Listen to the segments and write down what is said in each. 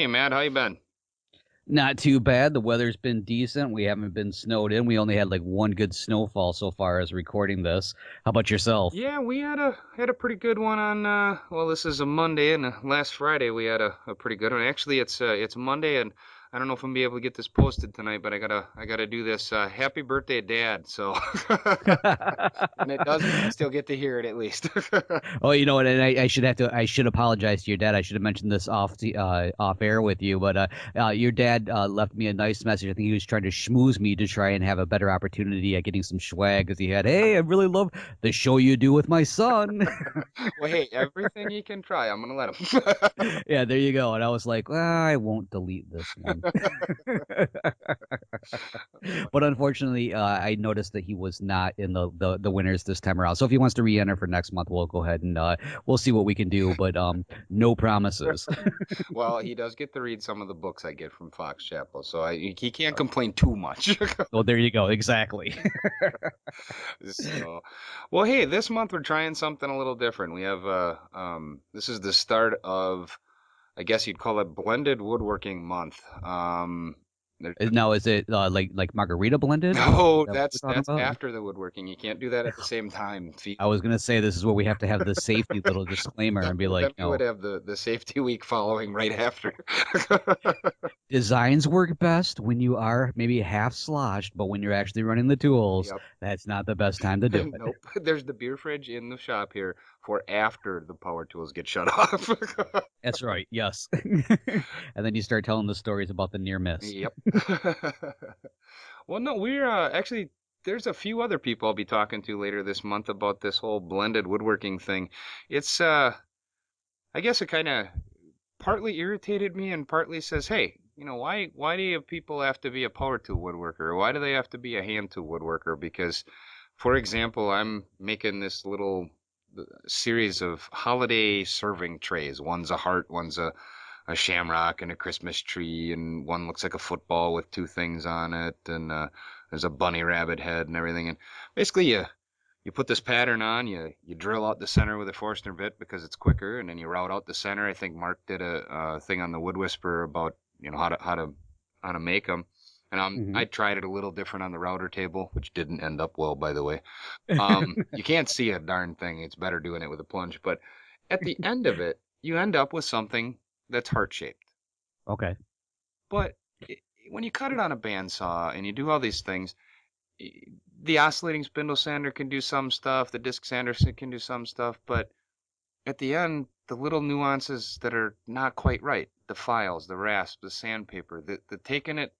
Hey, Matt, how you been? Not too bad. The weather's been decent. We haven't been snowed in. We only had like one good snowfall so far as recording this. How about yourself? Yeah, we had a pretty good one on well, this is a Monday and last Friday we had a pretty good one. Actually, it's Monday and I don't know if I'm gonna be able to get this posted tonight, but I gotta do this happy birthday dad. So when it does, I still get to hear it at least. Oh, you know what? And I should apologize to your dad. I should have mentioned this off air with you, but your dad left me a nice message. I think he was trying to schmooze me to try and have a better opportunity at getting some swag because he had, hey, I really love the show you do with my son. Well, hey, everything he can try, I'm gonna let him. Yeah, there you go. And I was like, well, I won't delete this one. But unfortunately, I noticed that he was not in the winners this time around. So if he wants to re-enter for next month, we'll go ahead and we'll see what we can do. But no promises. Well, he does get to read some of the books I get from Fox Chapel, so he can't complain too much. Well, there you go. Exactly. So, well, hey, this month we're trying something a little different. We have this is the start of, I guess you'd call it blended woodworking month. There- Now, is it like margarita blended? Is no, that what we're talking that's about? after the woodworking. You can't do that at the same time. I was gonna say this is where we have to have the safety little disclaimer and be Then like, we would have the safety week following right after. designs work best when you are maybe half sloshed, but when you're actually running the tools, Yep. that's not the best time to do it. Nope. There's the beer fridge in the shop here for after the power tools get shut off. That's right. Yes. And then you start telling the stories about the near miss. Yep. Well, no, we're actually there's a few other people I'll be talking to later this month about this whole blended woodworking thing. It's I guess it kind of partly irritated me and partly says, "Hey, why do you people have to be a power tool woodworker? Or why do they have to be a hand tool woodworker?" Because for example, I'm making this little series of holiday serving trays. One's a heart, one's a shamrock and a Christmas tree, and one looks like a football with two things on it, and there's a bunny rabbit head and everything. And basically, you put this pattern on, you drill out the center with a Forstner bit because it's quicker, and then you route out the center. I think Mark did a thing on the Wood Whisperer about how to make them. And Hmm. I tried it a little different on the router table, which didn't end up well, by the way. You can't see a darn thing. It's better doing it with a plunge. But at the end of it, you end up with something that's heart shaped. Okay. But when you cut it on a bandsaw and you do all these things, the oscillating spindle sander can do some stuff, the disc sander can do some stuff, but at the end, the little nuances that are not quite right, the files, the rasp, the sandpaper, the taking it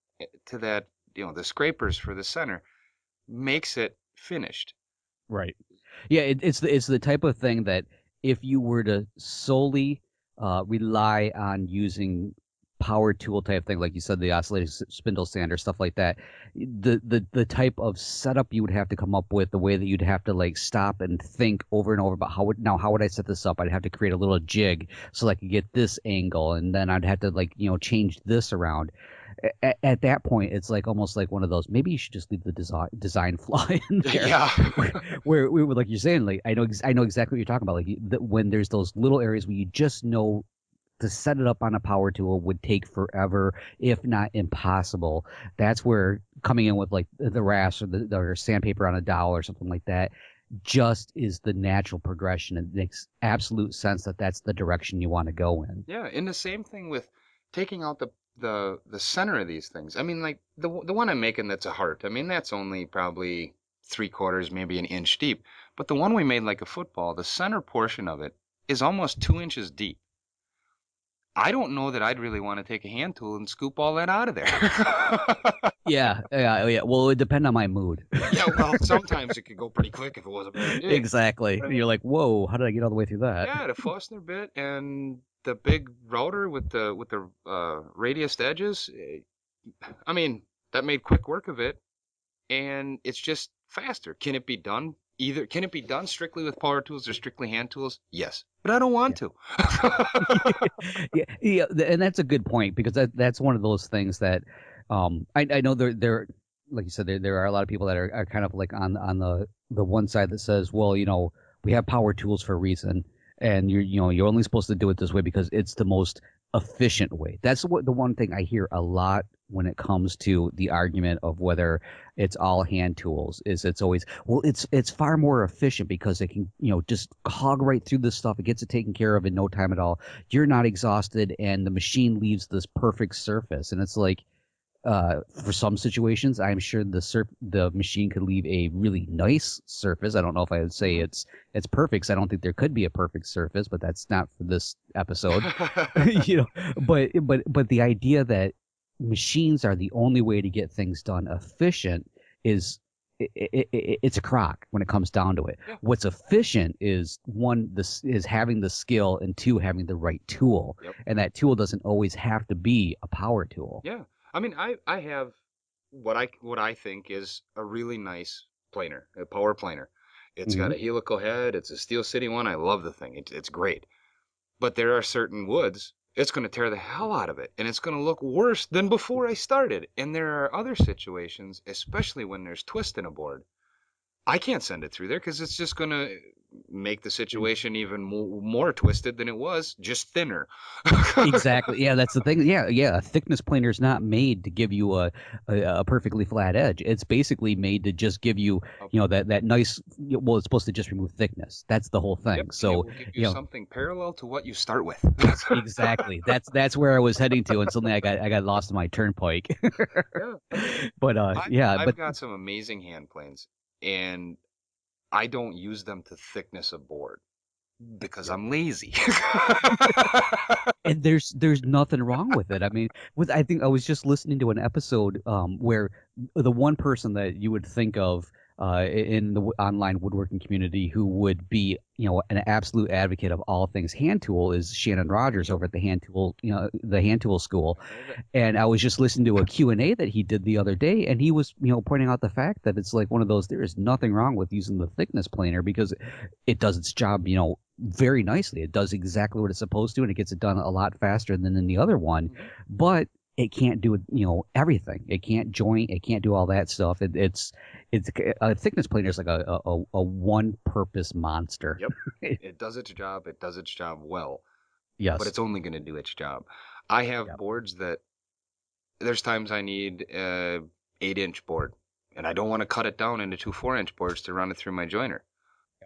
to that, the scrapers for the center makes it finished. Right. Yeah, it's the type of thing that if you were to solely rely on using power tool type thing, like you said, the oscillating spindle sander, stuff like that, the type of setup you would have to come up with, the way that you'd have to like stop and think over and over about how would I set this up? I'd have to create a little jig so I could get this angle, and then I'd have to like change this around. At that point, it's like almost like one of those. Maybe you should just leave the design flaw in there, Yeah. where we were like you're saying. Like I know exactly what you're talking about. Like when there's those little areas where you just know to set it up on a power tool would take forever, if not impossible. That's where coming in with like the rasp or the or sandpaper on a dowel or something like that just is the natural progression. It makes absolute sense that that's the direction you want to go in. Yeah, and the same thing with taking out the center of these things. I mean, like the one I'm making that's a heart. I mean, that's only probably 3/4, maybe an inch deep. But the one we made like a football, the center portion of it is almost 2 inches deep. I don't know that I'd really want to take a hand tool and scoop all that out of there. Yeah. Well, it would depend on my mood. Yeah, well, sometimes it could go pretty quick if it wasn't very big. Exactly. But I You're mean, like, whoa, how did I get all the way through that? yeah, the Forstner bit and the big router with the radiused edges. I mean, that made quick work of it, and it's just faster. Can it be done? Can it be done strictly with power tools or strictly hand tools? Yes, but I don't want Yeah. to. Yeah, and that's a good point because that's one of those things that I know there like you said there are a lot of people that are kind of like on the one side that says, well, we have power tools for a reason, and you're only supposed to do it this way because it's the most efficient way. That's what the one thing I hear a lot when it comes to the argument of whether it's all hand tools is it's always, well, it's far more efficient because it can, just hog right through this stuff. It gets it taken care of in no time at all. You're not exhausted and the machine leaves this perfect surface. And it's like, for some situations, I'm sure the machine could leave a really nice surface. I don't know if I would say Hmm. it's perfect. 'Cause I don't think there could be a perfect surface, but that's not for this episode. you know, but the idea that machines are the only way to get things done efficient is it's a crock when it comes down to it. Yeah. What's efficient is one, this is having the skill, and two, having the right tool, Yep. and that tool doesn't always have to be a power tool. Yeah. I mean, I have what I think is a really nice planer, a power planer. It's got Hmm. a helical head. It's a Steel City one. I love the thing. It's great. But there are certain woods, it's going to tear the hell out of it, and it's going to look worse than before I started. And there are other situations, especially when there's twist in a board, I can't send it through there because it's just going to make the situation even more twisted than it was, just thinner. Exactly. Yeah, that's the thing. Yeah, yeah. A thickness planer is not made to give you a perfectly flat edge. It's basically made to just give you, that nice. Well, it's supposed to just remove thickness. That's the whole Yep, thing. and it So, will give you you know, something parallel to what you start with. exactly. That's where I was heading to, and suddenly I got lost in my turnpike. Yeah, I mean, But I've yeah, I've but got some amazing hand planes, and I don't use them to thickness a board because yep. I'm lazy. And there's nothing wrong with it. I mean, I think I was just listening to an episode where the one person that you would think of in the online woodworking community who would be, an absolute advocate of all things hand tool is Shannon Rogers Yep, over at the hand tool school. I know that. And I was just listening to a Q&A that he did the other day, and he was, pointing out the fact that it's like one of those, there is nothing wrong with using the thickness planer because it does its job, very nicely. It does exactly what it's supposed to, and it gets it done a lot faster than in the other one. Hmm. But it can't do it, everything. It can't joint. It can't do all that stuff. It's a thickness planer is like a one-purpose monster. Yep, it does its job. It does its job well, but Yes. it's only going to do its job. I have Yep. boards that there's times I need a 8-inch board, and I don't want to cut it down into two 4-inch boards to run it through my joiner.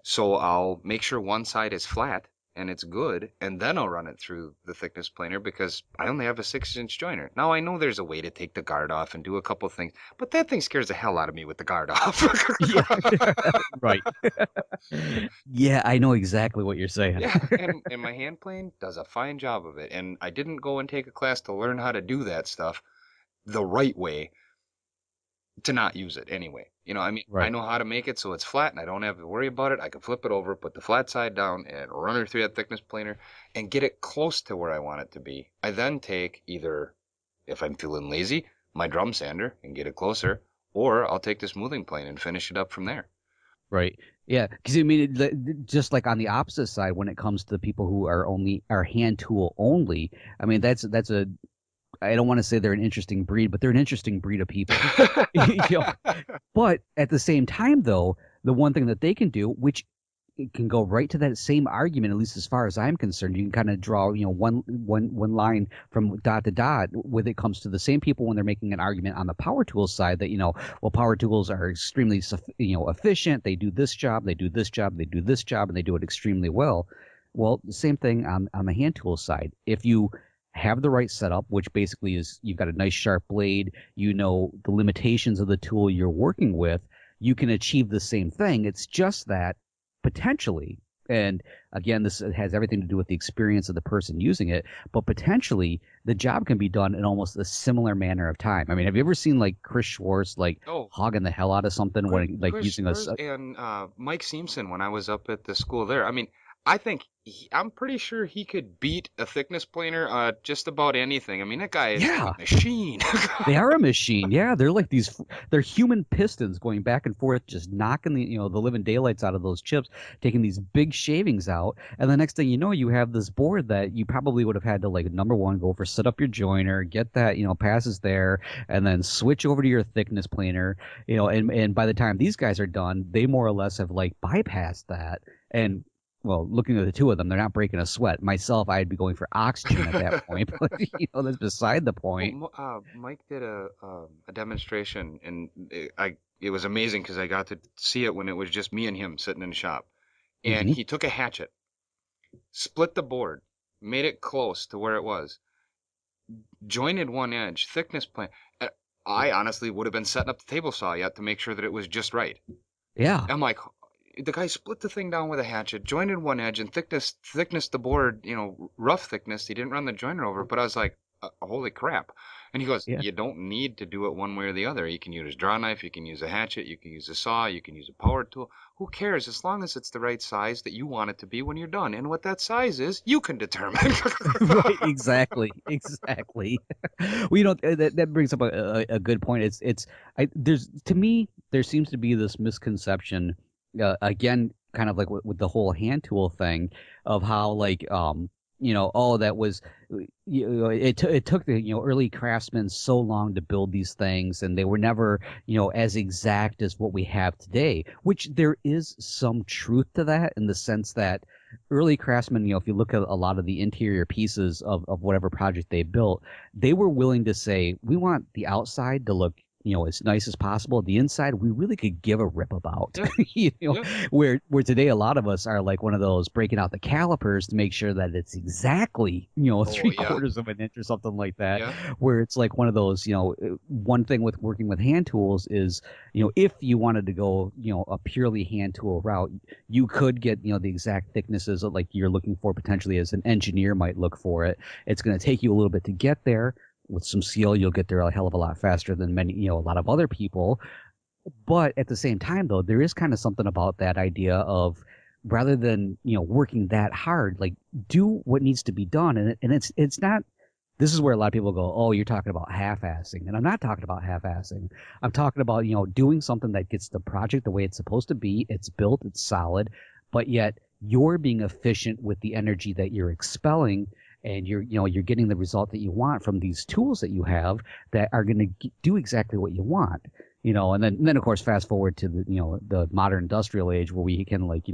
So I'll make sure one side is flat and it's good, and then I'll run it through the thickness planer because I only have a 6-inch joiner. Now I know there's a way to take the guard off and do a couple things, but that thing scares the hell out of me with the guard off. Yeah. Right. Yeah, I know exactly what you're saying. Yeah, and my hand plane does a fine job of it. And I didn't go and take a class to learn how to do that stuff the right way to not use it anyway. I mean, I Right. know how to make it so it's flat and I don't have to worry about it. I can flip it over, put the flat side down, and run it through that thickness planer and get it close to where I want it to be. I then take either, if I'm feeling lazy, my drum sander and get it closer, or I'll take the smoothing plane and finish it up from there. Right. Yeah. Because I mean, just like on the opposite side, when it comes to the people who are hand tool only, I mean, that's a, I don't want to say they're an interesting breed, but they're an interesting breed of people. you know, but at the same time, though, the one thing that they can do, which it can go right to that same argument, at least as far as I'm concerned. You can kind of draw, one line from dot to dot when it comes to the same people when they're making an argument on the power tools side that, well, power tools are extremely, efficient. They do this job, they do this job, they do this job, and they do it extremely well. Well, the same thing on the hand tool side. If you have the right setup, which basically is you've got a nice sharp blade, the limitations of the tool you're working with, you can achieve the same thing. It's just that potentially, and again, this has everything to do with the experience of the person using it, but potentially the job can be done in almost a similar manner of time. I mean, have you ever seen like Chris Schwartz like Oh, hogging the hell out of something when like Chris using a Schwarz and Mike Seamson when I was up at the school there. I mean, I think I'm pretty sure he could beat a thickness planer just about anything. I mean, that guy is a yeah. machine. They are a machine. Yeah, they're like they're human pistons going back and forth, just knocking the living daylights out of those chips, taking these big shavings out. And the next thing you know, you have this board that you probably would have had to, like, number one, go over, set up your joiner, get that, passes there, and then switch over to your thickness planer, and by the time these guys are done, they more or less have like bypassed that. And well, looking at the two of them, they're not breaking a sweat. Myself, I'd be going for oxygen at that point, but that's beside the Well, point. Mike did a demonstration, and it was amazing because I got to see it when it was just me and him sitting in the shop. And Hmm. he took a hatchet, split the board, made it close to where it was, jointed one edge, thickness plan. uh, I honestly would have been setting up the table saw yet to make sure that it was just right. Yeah, I'm like, the guy split the thing down with a hatchet, jointed one edge, and thickness the board, rough thickness. He didn't run the joiner over, but I was like, holy crap. And he goes, yeah. you don't need to do it one way or the other. You can use a draw knife, you can use a hatchet, you can use a saw, you can use a power tool. Who cares? As long as it's the right size that you want it to be when you're done. And what that size is, you can determine. Right, exactly, exactly. Well, that brings up a good point. There's to me there seems to be this misconception, again, kind of like with the whole hand tool thing, of how like oh, that was it took the early craftsmen so long to build these things, and they were never as exact as what we have today. Which there is some truth to that, in the sense that early craftsmen, if you look at a lot of the interior pieces of whatever project they built, they were willing to say, we want the outside to look, as nice as possible. The inside, we really could give a rip about. Yeah, you know, yeah. where today a lot of us are like one of those breaking out the calipers to make sure that it's exactly, Oh, three yeah, quarters of an inch or something like that. yeah. Where it's like one of those, one thing with working with hand tools is, if you wanted to go, a purely hand tool route, you could get the exact thicknesses that like you're looking for, potentially as an engineer might look for it. It's going to take you a little bit to get there. With some skill, you'll get there a hell of a lot faster than many, a lot of other people. But at the same time, though, there is kind of something about that idea of, rather than working that hard, like, do what needs to be done. And it's not, this is where a lot of people go, oh, you're talking about half-assing. And I'm not talking about half-assing. I'm talking about, doing something that gets the project the way it's supposed to be. It's built, it's solid, but yet you're being efficient with the energy that you're expelling, and you're getting the result that you want from these tools that you have that are going to do exactly what you want. And then of course, fast forward to the modern industrial age, where we can, like,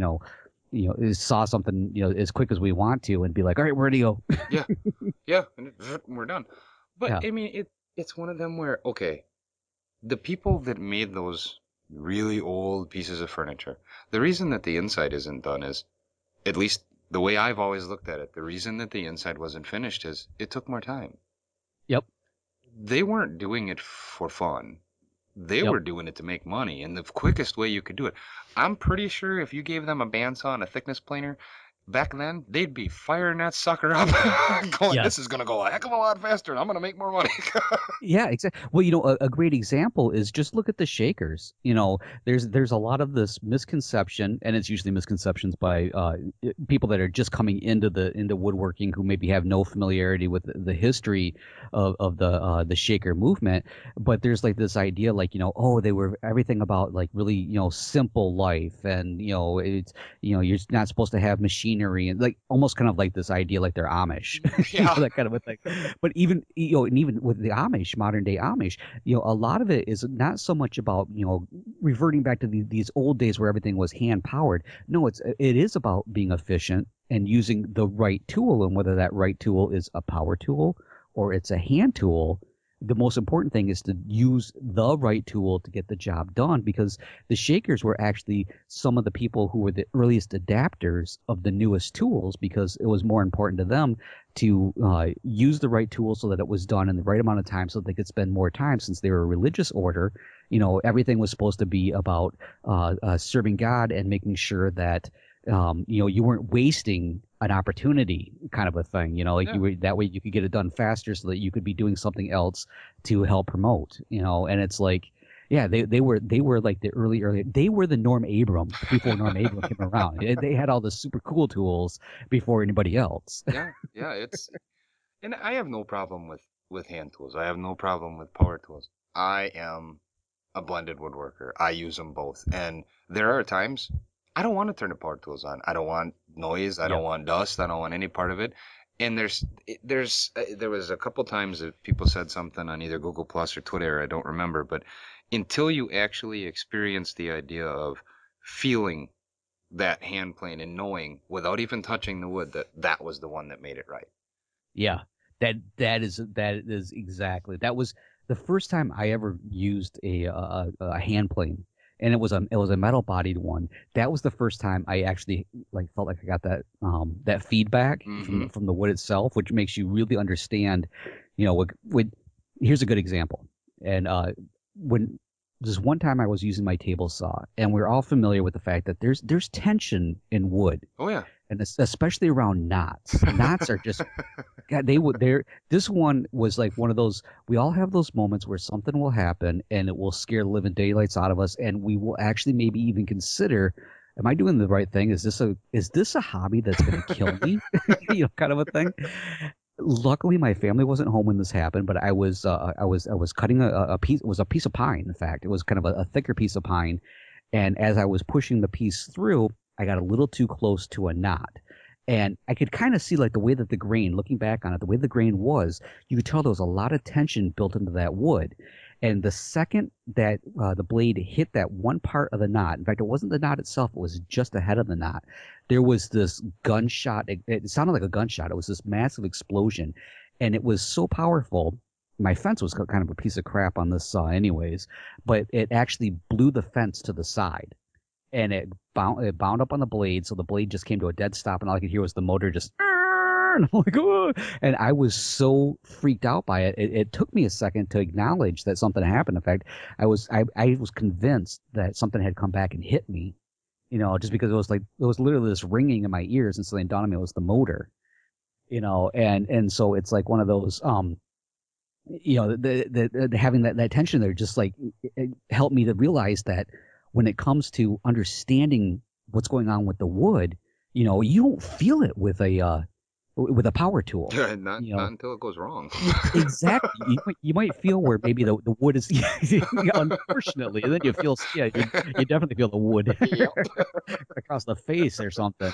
saw something as quick as we want to, and be like, all right, we're ready to go. Yeah, yeah, and we're done. But Yeah. I mean, it's one of them where, okay, the people that made those really old pieces of furniture, the reason that the inside isn't done is, at least the way I've always looked at it, the reason that the inside wasn't finished is it took more time. Yep. They weren't doing it for fun. They Yep. were doing it to make money, and the quickest way you could do it. I'm pretty sure if you gave them a bandsaw and a thickness planer back then, they'd be firing that sucker up, going, Yes. "This is gonna go a heck of a lot faster, and I'm gonna make more money." Yeah, exactly. Well, a great example is, just look at the shakers. There's a lot of this misconception, and it's usually misconceptions by people that are just coming into woodworking, who maybe have no familiarity with the history of the shaker movement. But there's like this idea, like, oh, they were everything about, like, really, simple life, and it's, you're not supposed to have machinery, and like almost kind of like this idea, like they're Amish, Yeah. that kind of a thing. But even, and even with the Amish, modern day Amish, a lot of it is not so much about, reverting back to these old days where everything was hand powered. No, it is about being efficient and using the right tool, and whether that right tool is a power tool or it's a hand tool. The most important thing is to use the right tool to get the job done, because the shakers were actually some of the people who were the earliest adapters of the newest tools, because it was more important to them to use the right tool so that it was done in the right amount of time, so that they could spend more time, since they were a religious order. Everything was supposed to be about serving God, and making sure that you weren't wasting an opportunity, kind of a thing. Like, Yeah. you were, that way you could get it done faster, so that you could be doing something else to help promote. And it's like, yeah, they were like the early, they were the Norm Abram before Norm Abram came around. They had all the super cool tools before anybody else. Yeah, yeah, and I have no problem with hand tools. I have no problem with power tools. I am a blended woodworker. I use them both. And there are times I don't want to turn the power tools on. I don't want noise. I don't Yep. want dust. I don't want any part of it. And there was a couple times that people said something on either Google Plus or Twitter. I don't remember, but until you actually experience the idea of feeling that hand plane and knowing without even touching the wood that that was the one that made it right. Yeah, that is exactly that was the first time I ever used a hand plane, and it was a metal bodied one. That was the first time I actually like felt like I got that feedback from Mm-hmm. the wood itself, which makes you really understand, here's a good example. And when this one time I was using my table saw, and we're all familiar with the fact that there's tension in wood, Oh yeah. and especially around knots. Knots are just God, they would there. This one was like one of those. We all have those moments where something will happen and it will scare the living daylights out of us, and we will actually maybe even consider, "Am I doing the right thing? Is this a hobby that's going to kill me?" Kind of a thing. Luckily, my family wasn't home when this happened, but I was cutting a piece. It was a piece of pine. In fact, it was kind of a thicker piece of pine, and as I was pushing the piece through, I got a little too close to a knot. And I could kind of see like the way that the grain, looking back on it, the way the grain was, you could tell there was a lot of tension built into that wood. And the second that the blade hit that one part of the knot, in fact, it wasn't the knot itself, it was just ahead of the knot, there was this gunshot. It sounded like a gunshot. It was this massive explosion. And it was so powerful. My fence was kind of a piece of crap on this saw, anyways, but it actually blew the fence to the side, and it bound up on the blade, so the blade just came to a dead stop, and all I could hear was the motor just. And I'm like, oh, and I was so freaked out by it. It took me a second to acknowledge that something happened. In fact, I was convinced that something had come back and hit me, just because it was literally this ringing in my ears, and so then dawned on me it was the motor, and so it's like one of those having that tension there just like it helped me to realize that when it comes to understanding what's going on with the wood, you don't feel it with a power tool. Not until it goes wrong. Exactly. You might feel where maybe the wood is, unfortunately, and then you feel, yeah, you definitely feel the wood Yep. across the face or something,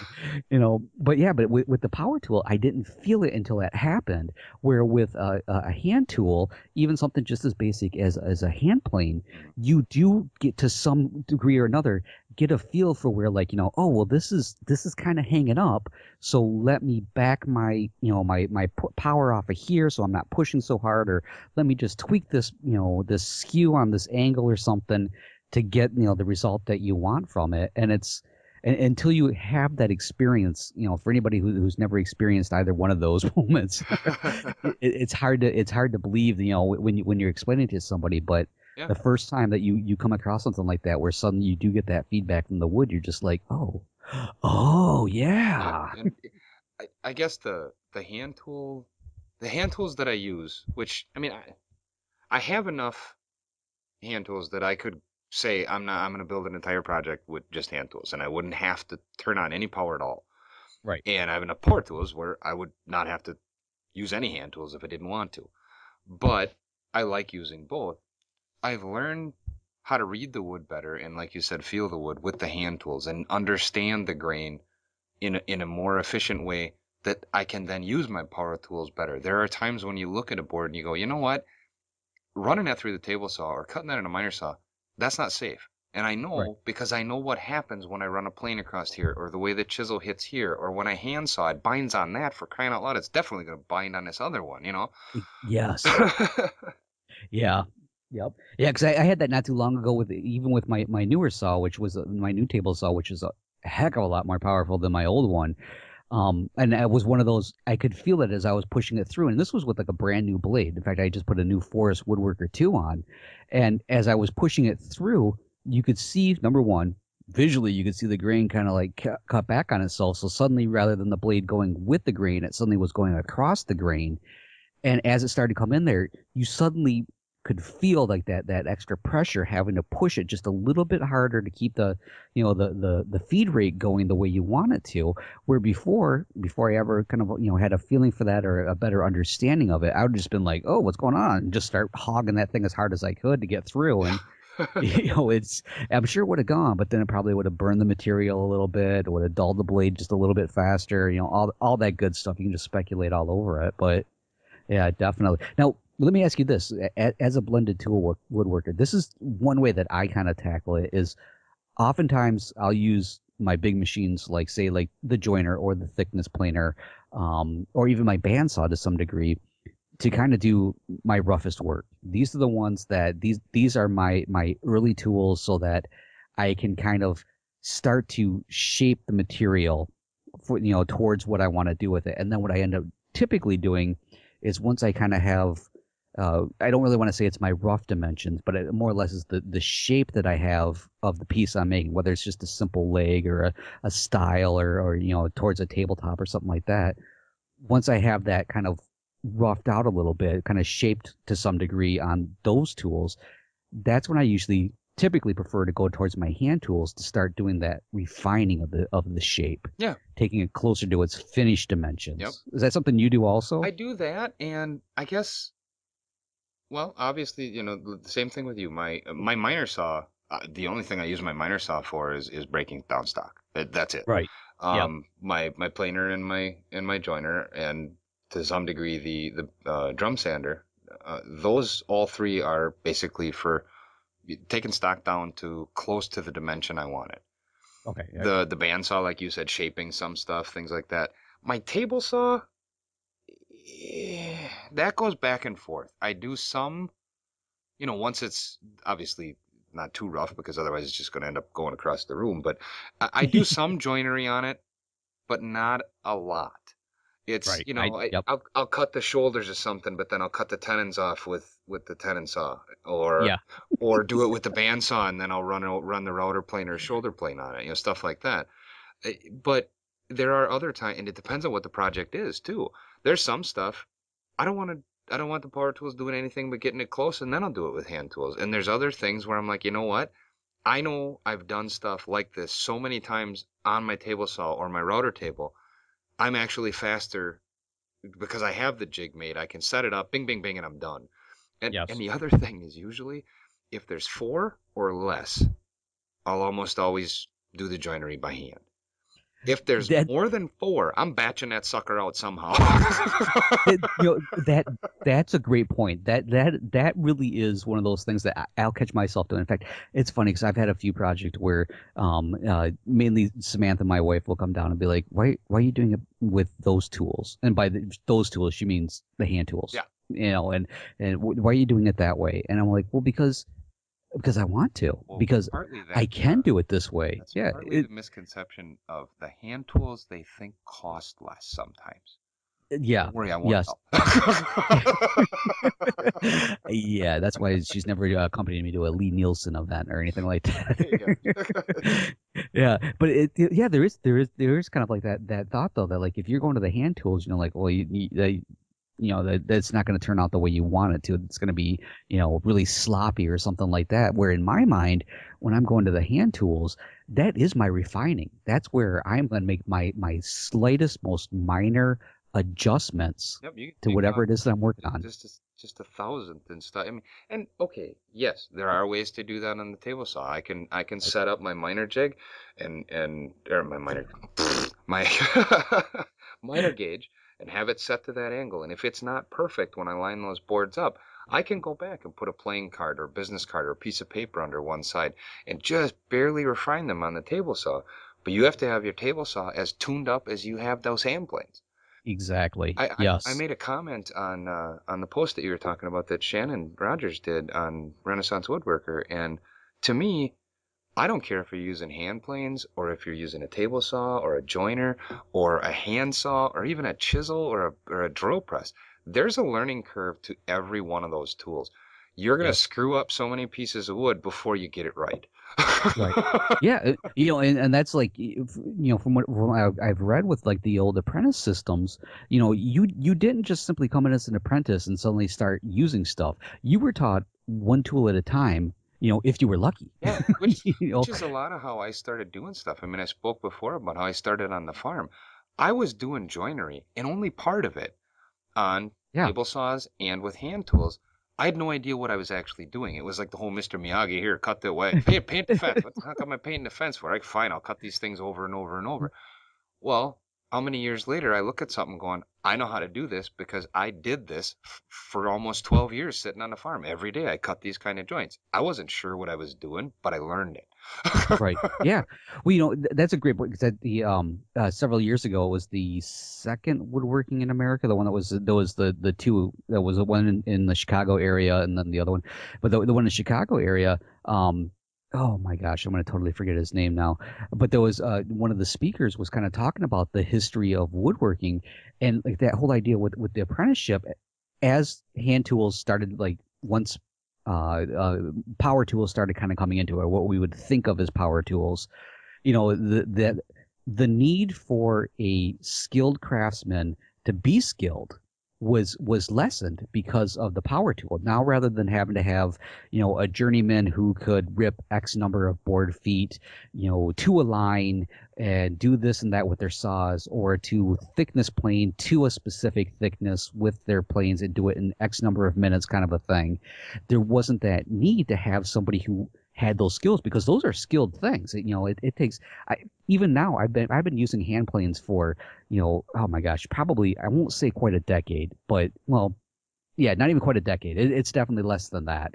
But yeah, but with the power tool, I didn't feel it until that happened. Where with a hand tool, even something just as basic as a hand plane, you do get to some degree or another get a feel for where, like, oh well, this is kind of hanging up, so let me back my power off of here so I'm not pushing so hard, or let me just tweak this skew on this angle or something to get the result that you want from it. And until you have that experience, for anybody who's never experienced either one of those moments, it's hard to believe, when you're explaining it to somebody. But Yeah. the first time that you come across something like that, where suddenly you do get that feedback from the wood, you're just like, oh Yeah. yeah. And I guess the hand tools that I use, which I mean I have enough hand tools that I could say I'm going to build an entire project with just hand tools and I wouldn't have to turn on any power at all. Right. And I have enough power tools where I would not have to use any hand tools if I didn't want to. But I like using both. I've learned how to read the wood better and, like you said, feel the wood with the hand tools and understand the grain in a more efficient way that I can then use my power tools better. There are times when you look at a board and you go, you know what? Running that through the table saw or cutting that in a miter saw, that's not safe. And I Right. know because I know what happens when I run a plane across here, or the way the chisel hits here, or when I hand saw it binds on that, for crying out loud, it's definitely going to bind on this other one, you know? Yes. Yeah. Yep. Yeah, because I had that not too long ago with even with my newer saw, which was my new table saw, which is a heck of a lot more powerful than my old one. And it was one of those, I could feel it as I was pushing it through. And this was with like a brand new blade. In fact, I just put a new Forest Woodworker 2 on. And as I was pushing it through, you could see, number one, visually, you could see the grain kind of like cut back on itself. So suddenly, rather than the blade going with the grain, it suddenly was going across the grain. And as it started to come in there, you suddenly could feel like that extra pressure, having to push it just a little bit harder to keep the feed rate going the way you want it to. Where before I ever kind of had a feeling for that or a better understanding of it, I would just been like, oh, what's going on, and just start hogging that thing as hard as I could to get through. And it's, I'm sure it would have gone, but then it probably would have burned the material a little bit, it would have dulled the blade just a little bit faster, all that good stuff. You can just speculate all over it. But yeah, definitely. Now, let me ask you this: as a blended woodworker, this is one way that I kind of tackle it. Is oftentimes I'll use my big machines, like say like the joiner or the thickness planer, or even my bandsaw to some degree, to kind of do my roughest work. These are the ones that these are my early tools so that I can kind of start to shape the material for towards what I want to do with it. And then what I end up typically doing is once I kind of have I don't really want to say it's my rough dimensions, but it more or less is the shape that I have of the piece I'm making, whether it's just a simple leg or a style or towards a tabletop or something like that. Once I have that kind of roughed out a little bit, kind of shaped to some degree on those tools, that's when I usually typically prefer to go towards my hand tools to start doing that refining of the shape, Yeah. taking it closer to its finished Yep. dimensions. Is that something you do I also? do that, and I guess, well, obviously, the same thing with you. My miner saw, the only thing I use my miner saw for is breaking down stock. That's it. Right. Yep. My planer and my joiner, and to some degree the drum sander. Those all three are basically for taking stock down to close to the dimension I want it. Okay. The bandsaw, like you said, shaping some stuff, things like that. My table saw, that goes back and forth. I do some, once it's obviously not too rough because otherwise it's just going to end up going across the room. But I do some joinery on it, but not a lot. It's, Right. Yep. I'll cut the shoulders or something, but then I'll cut the tenons off with the tenon saw, or Yeah. do it with the bandsaw, and then I'll run the router plane or shoulder plane on it, stuff like that. But there are other times, and it depends on what the project is too. There's some stuff I don't want the power tools doing anything but getting it close, and then I'll do it with hand tools. And there's other things where I'm like, you know what? I know I've done stuff like this so many times on my table saw or my router table. I'm actually faster because I have the jig made. I can set it up, bing, bing, bing, and I'm done. And Yes. the other thing is usually if there's four or less, I'll almost always do the joinery by hand. If there's That more than four, I'm batching that sucker out somehow. that's a great point. That really is one of those things that I'll catch myself doing. In fact, it's funny because I've had a few projects where mainly Samantha, my wife, will come down and be like, "Why are you doing it with those tools?" And by those tools, she means the hand tools. Yeah. Why are you doing it that way? And I'm like, well, because I want to, Well, because partly I can do it this way. that's Yeah, partly the misconception of the hand tools they think cost less sometimes. yeah, Don't worry, I won't yes. tell. Yeah, that's why she's never accompanied me to a Lee Nielsen event or anything like There you that. go. Yeah, but yeah, there is kind of like that thought though that like if you're going to the hand tools, like well that's not going to turn out the way you want it to. It's going to be really sloppy or something like that. Where in my mind, when I'm going to the hand tools, that is my refining. That's where I'm going to make my slightest, most minor adjustments Yep, you can to take whatever out it is that I'm working on. just a thousandth and stuff. I mean, and okay, yes, there are ways to do that on the table saw. I can Right. set up my miner jig, and or my miner my miner gauge, and have it set to that angle. And if it's not perfect when I line those boards up, I can go back and put a playing card or business card or a piece of paper under one side and just barely refine them on the table saw. But you have to have your table saw as tuned up as you have those hand planes. Exactly. I Yes. made a comment on the post that you were talking about that Shannon Rogers did on Renaissance Woodworker, and to me, I don't care if you're using hand planes or if you're using a table saw or a joiner or a hand saw or even a chisel or a drill press. There's a learning curve to every one of those tools. You're gonna Yes. screw up so many pieces of wood before you get it right. Right. Yeah, and that's like from I've read with like the old apprentice systems, you didn't just simply come in as an apprentice and suddenly start using stuff. You were taught one tool at a time, if you were lucky. Yeah, You know, which is a lot of how I started doing stuff. I mean, I spoke before about how I started on the farm. I was doing joinery, and only part of it on yeah. table saws and with hand tools. I had no idea what I was actually doing. It was like the whole Mr. Miyagi here, cut the way, paint the fence. What the heck am I painting the fence for? Like, fine, I'll cut these things over and over and over. Well, how many years later I look at something going, I know how to do this because I did this for almost 12 years sitting on the farm. Every day I cut these kind of joints. I wasn't sure what I was doing, but I learned it. Right. Yeah. Well, that's a great point because the several years ago it was the second woodworking in America. The one that was there was the two. There was the one in the Chicago area and then the other one, but the one in the Chicago area. Oh my gosh, I'm going to totally forget his name now. But there was one of the speakers was kind of talking about the history of woodworking and like that whole idea with the apprenticeship as hand tools started like once uh, power tools started kind of coming into it, what we would think of as power tools. The need for a skilled craftsman to be skilled was lessened because of the power tool. Now, rather than having to have, a journeyman who could rip X number of board feet, to a line and do this and that with their saws, or to thickness plane to a specific thickness with their planes and do it in X number of minutes, kind of a thing. There wasn't that need to have somebody who had those skills because those are skilled things. It takes. Even now, I've been using hand planes for, oh my gosh, probably I won't say quite a decade, but well, yeah, not even quite a decade. It's definitely less than that.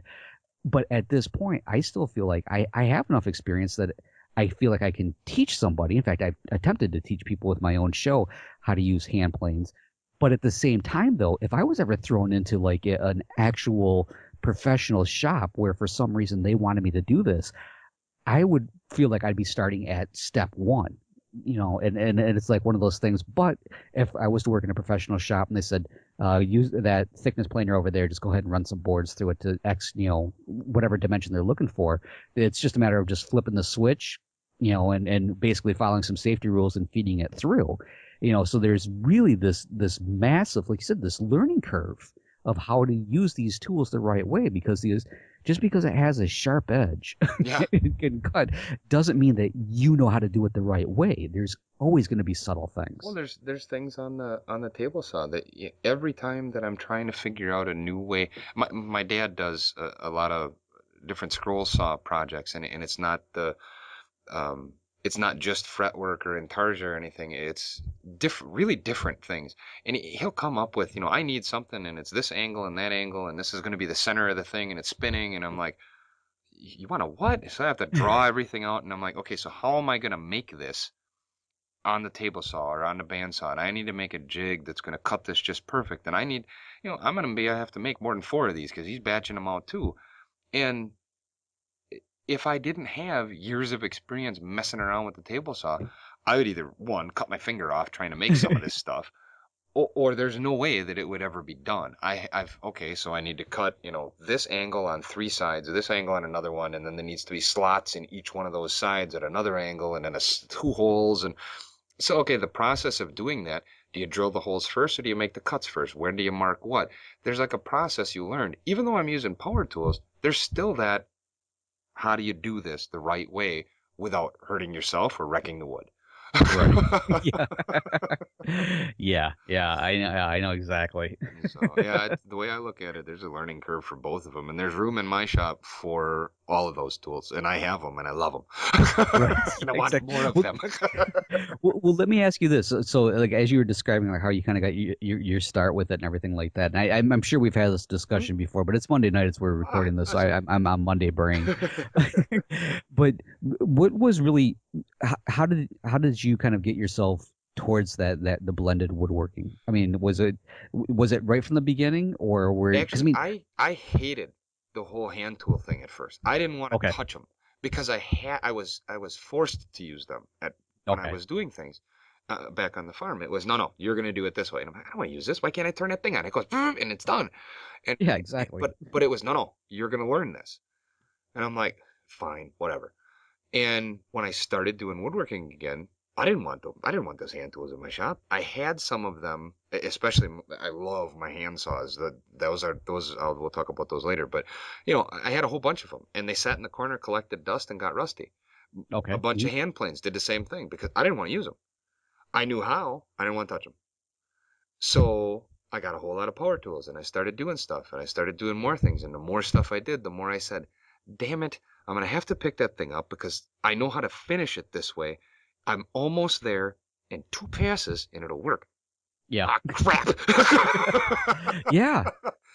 But at this point, I still feel like I have enough experience that I feel like I can teach somebody. In fact, I've attempted to teach people with my own show how to use hand planes. But at the same time, though, if I was ever thrown into like an actual professional shop where for some reason they wanted me to do this, I would feel like I'd be starting at step one, and it's like one of those things. But if I was to work in a professional shop and they said, use that thickness planer over there, just go ahead and run some boards through it to X, whatever dimension they're looking for. It's just a matter of just flipping the switch, and basically following some safety rules and feeding it through. So there's really this massive, like you said, this learning curve of how to use these tools the right way because these just because it has a sharp edge Yeah. it can cut doesn't mean that you know how to do it the right way. There's always going to be subtle Well, things. there's things on the table saw that every time that I'm trying to figure out a new way, my dad does a lot of different scroll saw projects, and um, it's not just fretwork or intarsia or anything. It's really different things, and he'll come up with, I need something, and it's this angle and that angle, and this is going to be the center of the thing, and it's spinning, and I'm like, you want to what? So I have to draw everything out, and I'm like, okay, so how am I going to make this on the table saw or on the bandsaw, and I need to make a jig that's going to cut this just perfect. And I need, I have to make more than four of these because he's batching them out too. And if I didn't have years of experience messing around with the table saw, I would either one, cut my finger off trying to make some of this stuff, or there's no way that it would ever be done. Okay, so I need to cut, this angle on three sides, this angle on another one, and then there needs to be slots in each one of those sides at another angle, and then two holes, and so, okay, the process of doing that, do you drill the holes first or do you make the cuts first? Where do you mark what? There's like a process you learn. Even though I'm using power tools, there's still that, how do you do this the right way without hurting yourself or wrecking the wood? Right. Yeah. Yeah, I know exactly. So, yeah, the way I look at it, there's a learning curve for both of them, and there's room in my shop for all of those tools, and I have them and I love them, Right. Yeah, and I want exactly. more of Well, them. well, let me ask you this. So, like, as you were describing, like, how you kind of got your start with it and everything like that, and I'm sure we've had this Hmm? discussion before, but it's Monday night as we're Ah, recording this, so that's okay. I'm on Monday brain. But what was really, how did you kind of get yourself towards that the blended woodworking? I mean, was it right from the beginning, or were because I Actually, mean, I hated the whole hand tool thing at first. I didn't want to okay, touch them because I was forced to use them at when I okay, was doing things back on the farm. It was no, you're going to do it this way, and I'm like, I don't want to use this. Why can't I turn that thing on? It goes "Vroom," and it's done. And yeah, exactly, but it was no, you're going to learn this, and I'm like, fine, whatever. And when I started doing woodworking again, I didn't want them. I didn't want those hand tools in my shop. I had some of them, especially I love my hand saws. Those we'll talk about those later. But I had a whole bunch of them, and they sat in the corner, collected dust, and got rusty. A okay, bunch of hand planes did the same thing because I didn't want to use them. I knew how. I didn't want to touch them. So I got a whole lot of power tools, and I started doing stuff, and I started doing more things. And the more stuff I did, the more I said, damn it, I'm going to have to pick that thing up because I know how to finish it this way. I'm almost there, and 2 passes and it'll work. Yeah. Ah, crap. Yeah.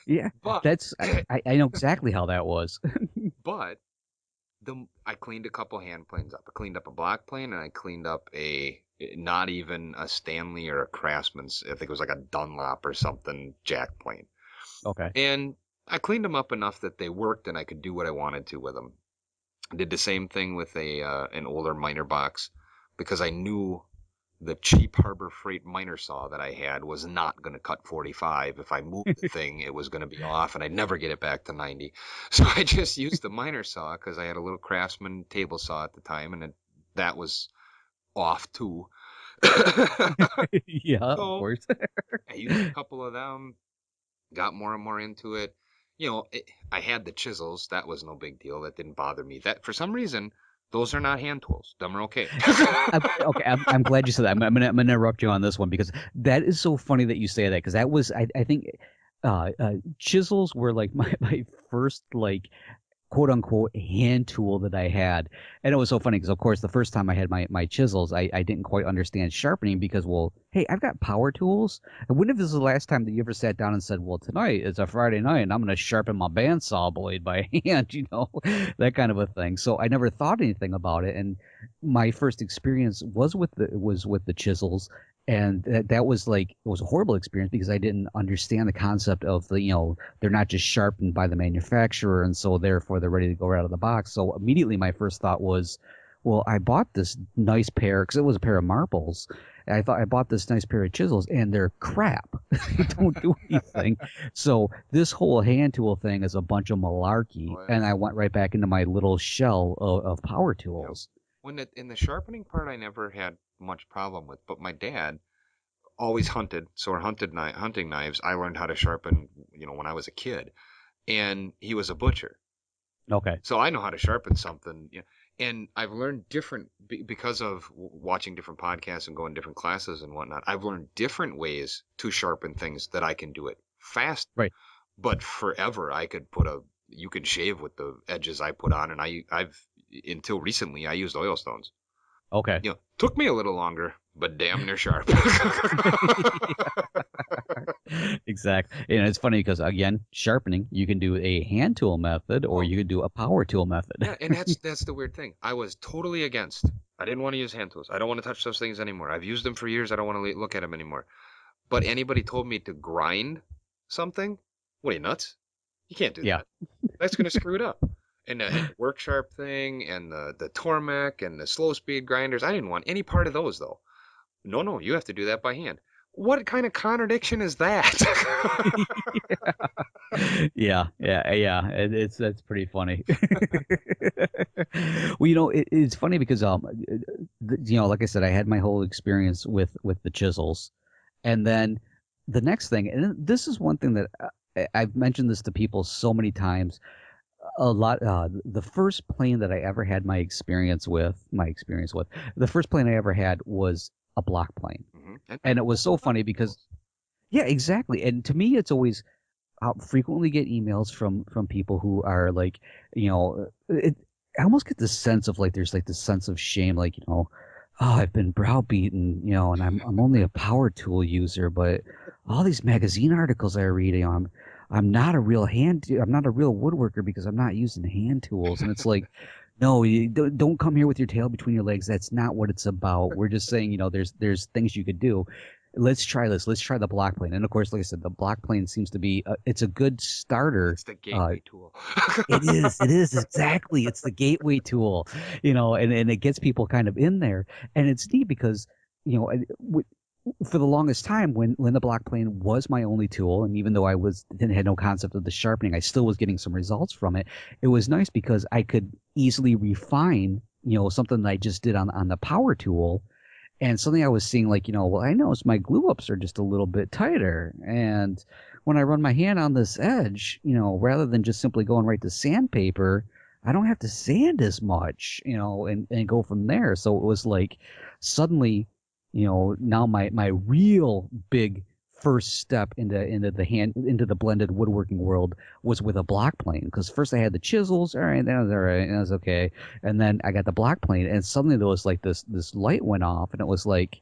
Yeah. But That's I know exactly how that was. but I cleaned a couple hand planes up. I cleaned up a block plane and I cleaned up a not even a Stanley or a Craftsman's. I think it was like a Dunlop or something jack plane. Okay. And I cleaned them up enough that they worked and I could do what I wanted to with them. I did the same thing with a an older miner box because I knew the cheap Harbor Freight miner saw that I had was not going to cut 45. If I moved the thing, it was going to be off and I'd never get it back to 90. So I just used the miner saw because I had a little Craftsman table saw at the time and that was off too. Yeah, of So course. I used a couple of them, got more and more into it. I had the chisels. That was no big deal. That didn't bother me. That for some reason, those are not hand tools. Them are okay. Okay, I'm glad you said that. I'm gonna interrupt you on this one because that is so funny that you say that because that was I think chisels were like my first like quote unquote hand tool that I had. And it was so funny because, of course, the first time I had my chisels, I didn't quite understand sharpening because, well, hey, I've got power tools. And when if this is the last time that you ever sat down and said, well, tonight it's a Friday night and I'm going to sharpen my bandsaw blade by hand, that kind of a thing. So I never thought anything about it. And my first experience was with the chisels. And that was like, it was a horrible experience because I didn't understand the concept of they're not just sharpened by the manufacturer, and so therefore they're ready to go right out of the box. So immediately my first thought was, well, I bought this nice pair because it was a pair of marbles. And I thought I bought this nice pair of chisels, and they're crap. They don't do anything. So this whole hand tool thing is a bunch of malarkey, Oh, and yeah. I went right back into my little shell of power Yep. tools. In the sharpening part, I never had much problem with, but my dad always hunted, so our hunting knives, I learned how to sharpen, when I was a kid, and he was a butcher. Okay. So I know how to sharpen something, and I've learned different because of watching different podcasts and going to different classes and whatnot. I've learned different ways to sharpen things that I can do it fast, Right. but forever I could you could shave with the edges I put on, and I've until recently I used oil stones. Okay. Took me a little longer, but damn near sharp. Exactly. And it's funny because again, sharpening, you can do a hand tool method or Oh, you can do a power tool method. yeah, and that's the weird thing. I was totally against. I didn't want to use hand tools. I don't want to touch those things anymore. I've used them for years. I don't want to look at them anymore. But anybody told me to grind something? What are you nuts? You can't do Yeah. that. That's going to screw it up. And the work sharp thing and the Tormek and the slow speed grinders. I didn't want any part of those though. No, no, you have to do that by hand. What kind of contradiction is that? Yeah. It's that's pretty funny. Well, it's funny because like I said, I had my whole experience with the chisels, and then the next thing, and this is one thing that I've mentioned this to people so many times. A lot. The first plane that I ever had the first plane I ever had was a block plane, And and it was most of so them are funny hand because tools. yeah, exactly. And to me, it's always I'll frequently get emails from people who are like, I almost get this sense of like there's like this sense of shame, like oh, I've been browbeaten, and I'm only a power tool user, but all these magazine articles I read, I'm not a real I'm not a real woodworker because I'm not using hand tools, and it's like. No, you don't come here with your tail between your legs. That's not what it's about. We're just saying, there's things you could do. Let's try this. Let's try the block plane. And of course, like I said, the block plane seems to be it's a good starter. It's the Uh, gateway tool. it is exactly. It's the gateway tool, and it gets people kind of in there. And it's neat because for the longest time when the block plane was my only tool, and even though I didn't had no concept of the sharpening, I still was getting some results from it. It was nice because I could easily refine something that I just did on the power tool, and something I was seeing like, well, I noticed my glue ups are just a little bit tighter. And when I run my hand on this edge, rather than just simply going right to sandpaper, I don't have to sand as much, and go from there. So it was like suddenly, now my real big first step into the blended woodworking world was with a block plane because first I had the chisels, all right, that was all right, that was okay, and then I got the block plane, and suddenly there was like this light went off, and it was like,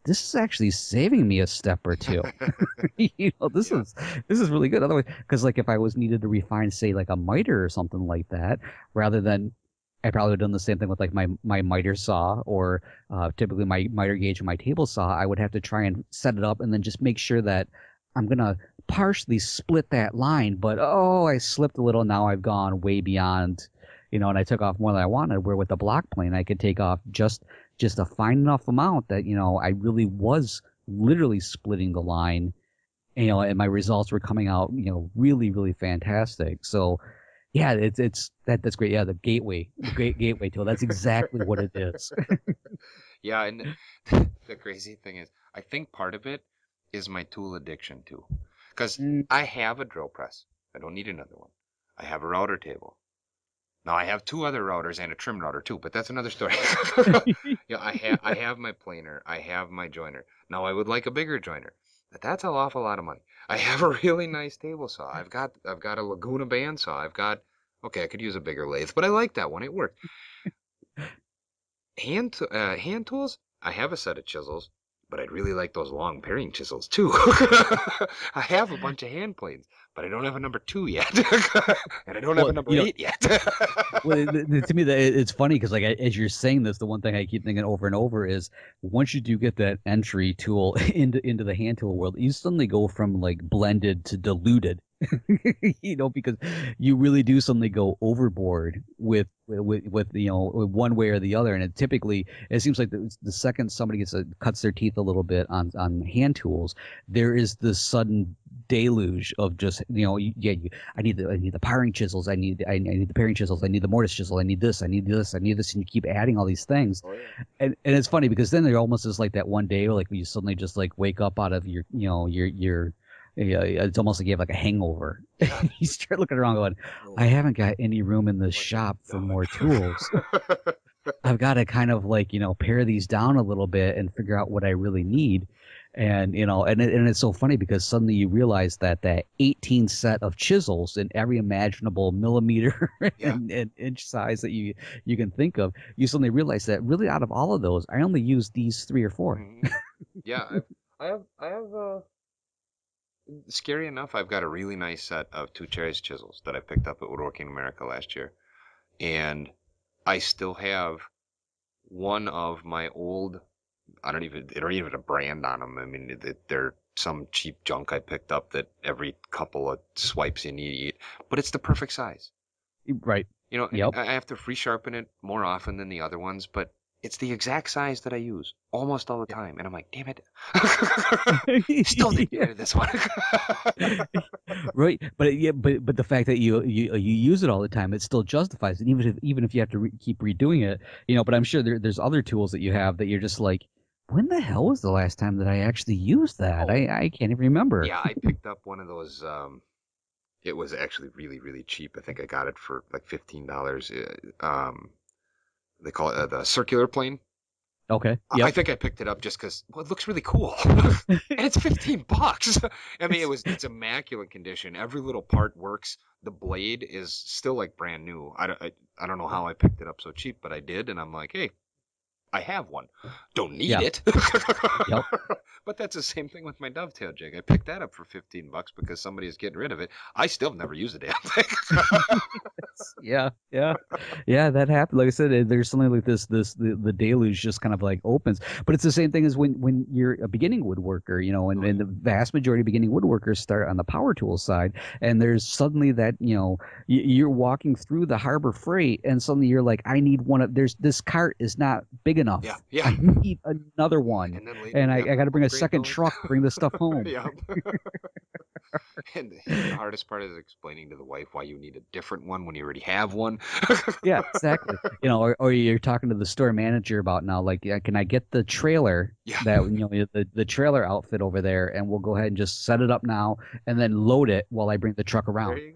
this is actually saving me a step or two. Yeah. This is really good. Otherwise, because like if I was needed to refine, say, like a miter or something like that, rather than I probably would have done the same thing with like my miter saw or typically my miter gauge and my table saw. I would have to try and set it up and then just make sure that I'm gonna partially split that line. But oh, I slipped a little. Now I've gone way beyond, and I took off more than I wanted. Where with the block plane, I could take off just a fine enough amount that I really was literally splitting the line, and my results were coming out really really fantastic. So yeah, that's great. Yeah, the great gateway tool, that's exactly what it is. Yeah, and the crazy thing is, I think part of it is my tool addiction too. Because Mm. I have a drill press. I don't need another one. I have a router table. Now I have two other routers and a trim router too, but that's another story. Yeah, I have my planer. I have my joiner. Now I would like a bigger joiner, but that's an awful lot of money. I have a really nice table saw. I've got a Laguna bandsaw. Okay, I could use a bigger lathe, but I like that one. It worked. Hand tools. I have a set of chisels, but I'd really like those long paring chisels too. I have a bunch of hand planes, but I don't have a number 2 yet, and I don't have Well, a number 8 yet. well, to me, it's funny because like as you're saying this, the one thing I keep thinking over and over is once you do get that entry tool into the hand tool world, you suddenly go from like blended to diluted. Because you really do suddenly go overboard with one way or the other, and it seems like the second somebody cuts their teeth a little bit on hand tools, there is this sudden deluge of just I need the paring chisels. I need the paring chisels. I need the mortise chisel. I need this. I need this. I need this. And you keep adding all these things, Oh yeah. and it's funny because then there almost is like that one day where like you suddenly just like wake up out of your yeah, it's almost like you have like a hangover. Yeah. You start looking around going, Oh, I haven't got any room in this what have shop I for more tools. done? I've got to kind of like, pare these down a little bit and figure out what I really need. And it's so funny because suddenly you realize that 18 set of chisels in every imaginable millimeter Yeah. and inch size that you can think of, you suddenly realize that really out of all of those, I only use these three or four. Hmm. Yeah. Scary enough, I've got a really nice set of two cherries chisels that I picked up at Woodworking America last year, and I still have one of my old. They don't even have a brand on them. I mean, they're some cheap junk I picked up that every couple of swipes you need to eat, but it's the perfect size. Right. And Yep. I have to free sharpen it more often than the other ones, but it's the exact size that I use almost all the time. And I'm like, damn it. Still didn't get Yeah. rid of this one. Right, but yeah, but the fact that you use it all the time, it still justifies it, even if you have to keep redoing it, But I'm sure there's other tools that you have that you're just like, when the hell was the last time that I actually used that? Oh, I can't even remember. yeah, I picked up one of those. It was actually really, really cheap. I think I got it for like $15. They call it the circular plane. Okay. I Yep. think I picked it up just because, well, it looks really cool, and it's $15. I mean, It's it's immaculate condition. Every little part works. The blade is still like brand new. I don't know how I picked it up so cheap, but I did, and I'm like, hey, I have one. Don't need yeah. it. Yep. But that's the same thing with my dovetail jig. I picked that up for $15 because somebody is getting rid of it. I still have never used a damn thing. Yeah, yeah, yeah. That happened. Like I said, there's something like this. The deluge just kind of like opens. But it's the same thing as when you're a beginning woodworker, Oh and yeah. the vast majority of beginning woodworkers start on the power tool side, and there's suddenly that you're walking through the Harbor Freight, and suddenly you're like, I need one of. There's this cart is not big Yeah, enough. yeah. I need another one, And then later and you I, have I to got to bring a upgrade second those. truck to bring this stuff home. Yeah. And the hardest part is explaining to the wife why you need a different one when you already have one. Yeah, exactly. Or you're talking to the store manager about now, like, yeah, can I get the trailer Yeah, the trailer outfit over there, and we'll go ahead and just set it up now, and then load it while I bring the truck there around. you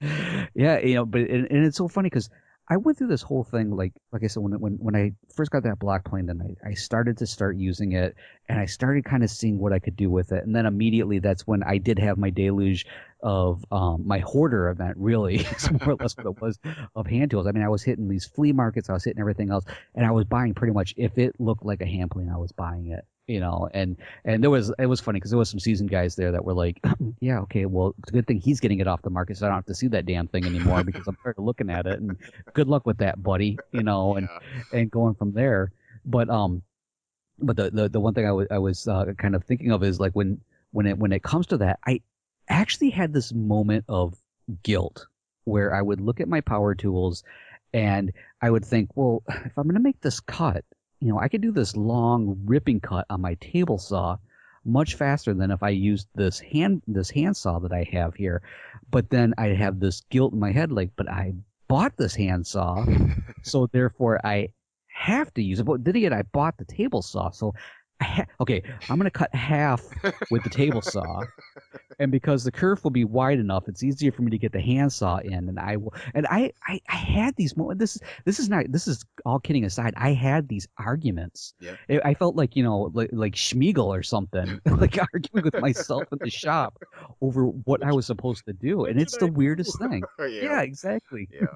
go. Yeah, but and it's so funny because I went through this whole thing like I said when I first got that block plane, then I started to start using it, and I started kind of seeing what I could do with it, and then immediately that's when I did have my deluge of my hoarder event. Really, it's more or less what it was of hand tools. I mean, I was hitting these flea markets, I was hitting everything else, and I was buying pretty much if it looked like a hand plane, I was buying it. And it was funny because there was some seasoned guys there that were like, yeah, okay, well, it's a good thing he's getting it off the market, so I don't have to see that damn thing anymore because I'm tired of looking at it. And good luck with that, buddy. Yeah. And going from there. But the one thing I was kind of thinking of is like when it comes to that, I actually had this moment of guilt where I would look at my power tools and I would think, well, if I'm going to make this cut, I could do this long ripping cut on my table saw much faster than if I used this hand saw that I have here. But then I'd have this guilt in my head, like, but I bought this hand saw, so therefore I have to use it. But then again, I bought the table saw, so okay, I'm gonna cut half with the table saw, and because the curve will be wide enough, it's easier for me to get the handsaw in, and I will. And I had these moments. This is all kidding aside. I had these arguments. Yep. I felt like like Schmiegel or something, like arguing with myself in the shop over what I Which was supposed to do, what and should it's the I do? weirdest thing. Yeah. Yeah, exactly. Yeah.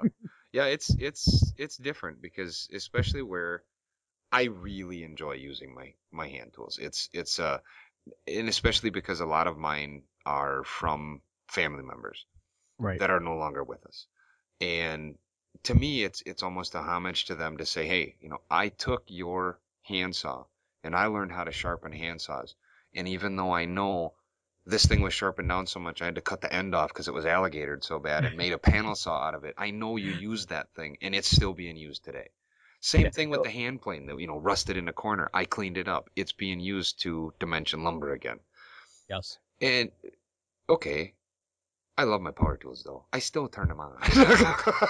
Yeah, it's different because especially where I really enjoy using my hand tools. It's and especially because a lot of mine are from family members Right. that are no longer with us. And to me, it's almost a homage to them to say, hey, I took your handsaw and I learned how to sharpen handsaws. And even though I know this thing was sharpened down so much, I had to cut the end off because it was alligatored so bad and made a panel saw out of it. I know you used that thing and it's still being used today. Same Yeah. thing with the hand plane that, rusted in a corner. I cleaned it up. It's being used to dimension lumber again. Yes. And okay, I love my power tools though. I still turn them on.